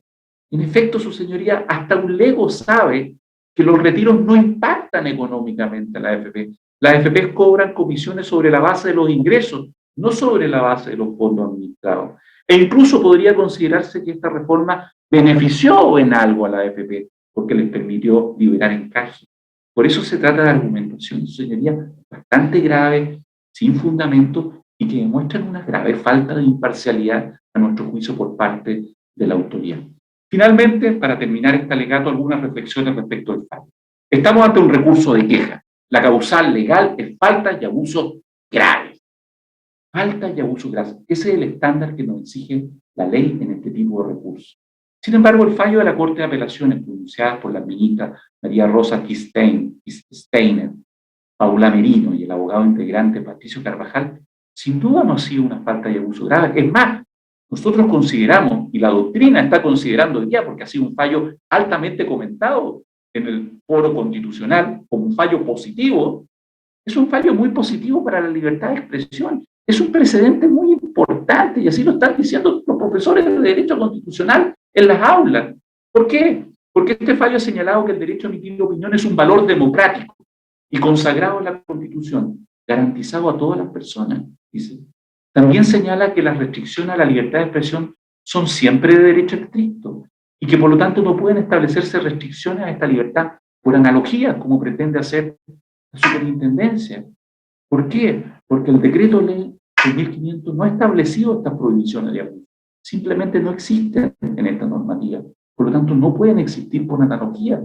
En efecto, su señoría, hasta un lego sabe que los retiros no impactan económicamente a la AFP. Las AFP cobran comisiones sobre la base de los ingresos, no sobre la base de los fondos administrados. E incluso podría considerarse que esta reforma benefició en algo a la AFP, porque les permitió liberar encaje. Por eso se trata de argumentación, señoría, bastante grave, sin fundamento, y que demuestran una grave falta de imparcialidad a nuestro juicio por parte de la autoridad. Finalmente, para terminar este alegato, algunas reflexiones respecto al fallo. Estamos ante un recurso de queja. La causal legal es falta y abusos graves. Falta y abusos graves. Ese es el estándar que nos exige la ley en este tipo de recursos. Sin embargo, el fallo de la Corte de Apelaciones, pronunciadas por la ministra María Rosa Steiner, Paula Merino y el abogado integrante Patricio Carvajal, sin duda no ha sido una falta y abuso grave. Es más, nosotros consideramos, y la doctrina está considerando hoy día, porque ha sido un fallo altamente comentado en el foro constitucional como un fallo positivo, es un fallo muy positivo para la libertad de expresión. Es un precedente muy importante y así lo están diciendo los profesores de Derecho Constitucional en las aulas. ¿Por qué? Porque este fallo ha señalado que el derecho a emitir opinión es un valor democrático y consagrado en la Constitución, garantizado a todas las personas, dice. También señala que las restricciones a la libertad de expresión son siempre de derecho estricto y que por lo tanto no pueden establecerse restricciones a esta libertad por analogía, como pretende hacer la superintendencia. ¿Por qué? Porque el decreto ley 1500 no ha establecido estas prohibiciones de abuso. Simplemente no existen en esta normativa. Por lo tanto, no pueden existir por analogía.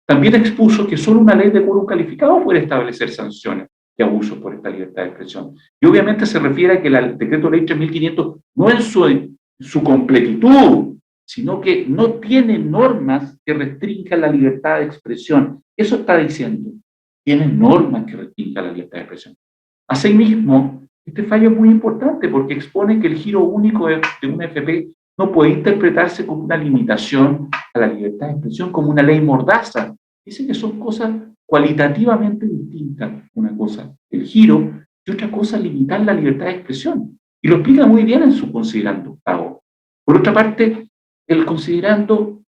También expuso que solo una ley de quórum calificado puede establecer sanciones de abusos por esta libertad de expresión. Y obviamente se refiere a que el decreto ley 3500 no en su completitud, sino que no tiene normas que restrinjan la libertad de expresión. Eso está diciendo. Tiene normas que restrinjan la libertad de expresión. Asimismo, este fallo es muy importante porque expone que el giro único de una FP no puede interpretarse como una limitación a la libertad de expresión, como una ley mordaza. Dice que son cosas cualitativamente distintas. Una cosa el giro y otra cosa limitar la libertad de expresión. Y lo explica muy bien en su considerando octavo. Por otra parte, el considerando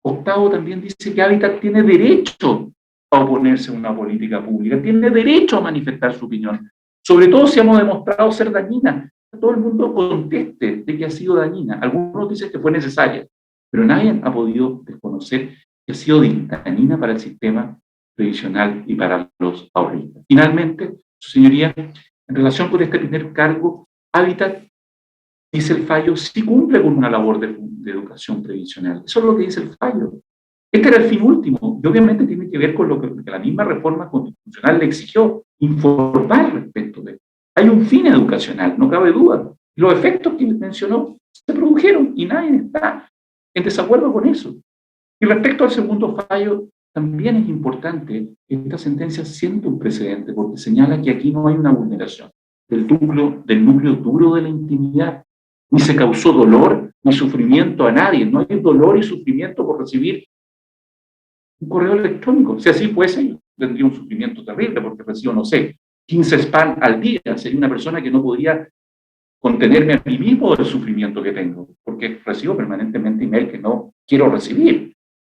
octavo también dice que Hábitat tiene derecho a oponerse a una política pública, tiene derecho a manifestar su opinión, sobre todo si hemos demostrado ser dañina. Todo el mundo conteste de que ha sido dañina. Algunos dicen que fue necesaria, pero nadie ha podido desconocer que ha sido dañina para el sistema previsional y para los ahorristas. Finalmente, su señoría, en relación con este primer cargo, Hábitat, dice el fallo, sí cumple con una labor de educación previsional. Eso es lo que dice el fallo. Este era el fin último, y obviamente tiene que ver con lo que la misma reforma constitucional le exigió, informar respecto de. Hay un fin educacional, no cabe duda. Los efectos que mencionó se produjeron y nadie está en desacuerdo con eso. Y respecto al segundo fallo, también es importante que esta sentencia sienta un precedente, porque señala que aquí no hay una vulneración del núcleo duro de la intimidad, ni se causó dolor ni sufrimiento a nadie. No hay dolor y sufrimiento por recibir un correo electrónico. Si así fuese, yo tendría un sufrimiento terrible porque recibo, no sé, 15 spam al día. Sería una persona que no podría contenerme a mí mismo del sufrimiento que tengo, porque recibo permanentemente email que no quiero recibir.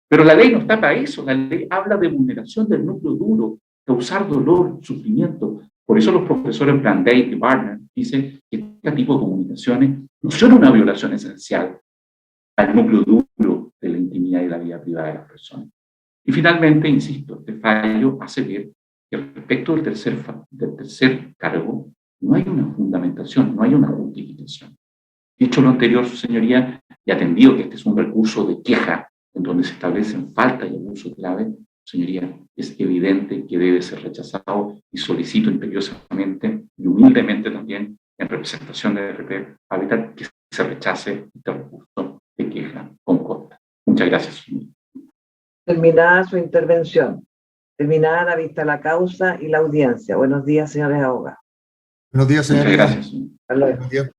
Pero la ley no está para eso. La ley habla de vulneración del núcleo duro, causar dolor, sufrimiento. Por eso los profesores Blanday y Barner dicen que este tipo de comunicaciones no son una violación esencial al núcleo duro de la intimidad y la vida privada de las personas. Y finalmente, insisto, este fallo hace ver que respecto del tercer cargo no hay una fundamentación, no hay una justificación. Dicho lo anterior, su señoría, y atendido que este es un recurso de queja en donde se establecen faltas y abusos graves, señoría, es evidente que debe ser rechazado y solicito imperiosamente y humildemente también en representación de FP Hábitat que se rechace este recurso de queja con costa. Muchas gracias, señoría. Terminada su intervención. Terminada la vista la causa y la audiencia. Buenos días, señores abogados. Buenos días, señor. Muchas gracias. Hasta luego. Buenos días.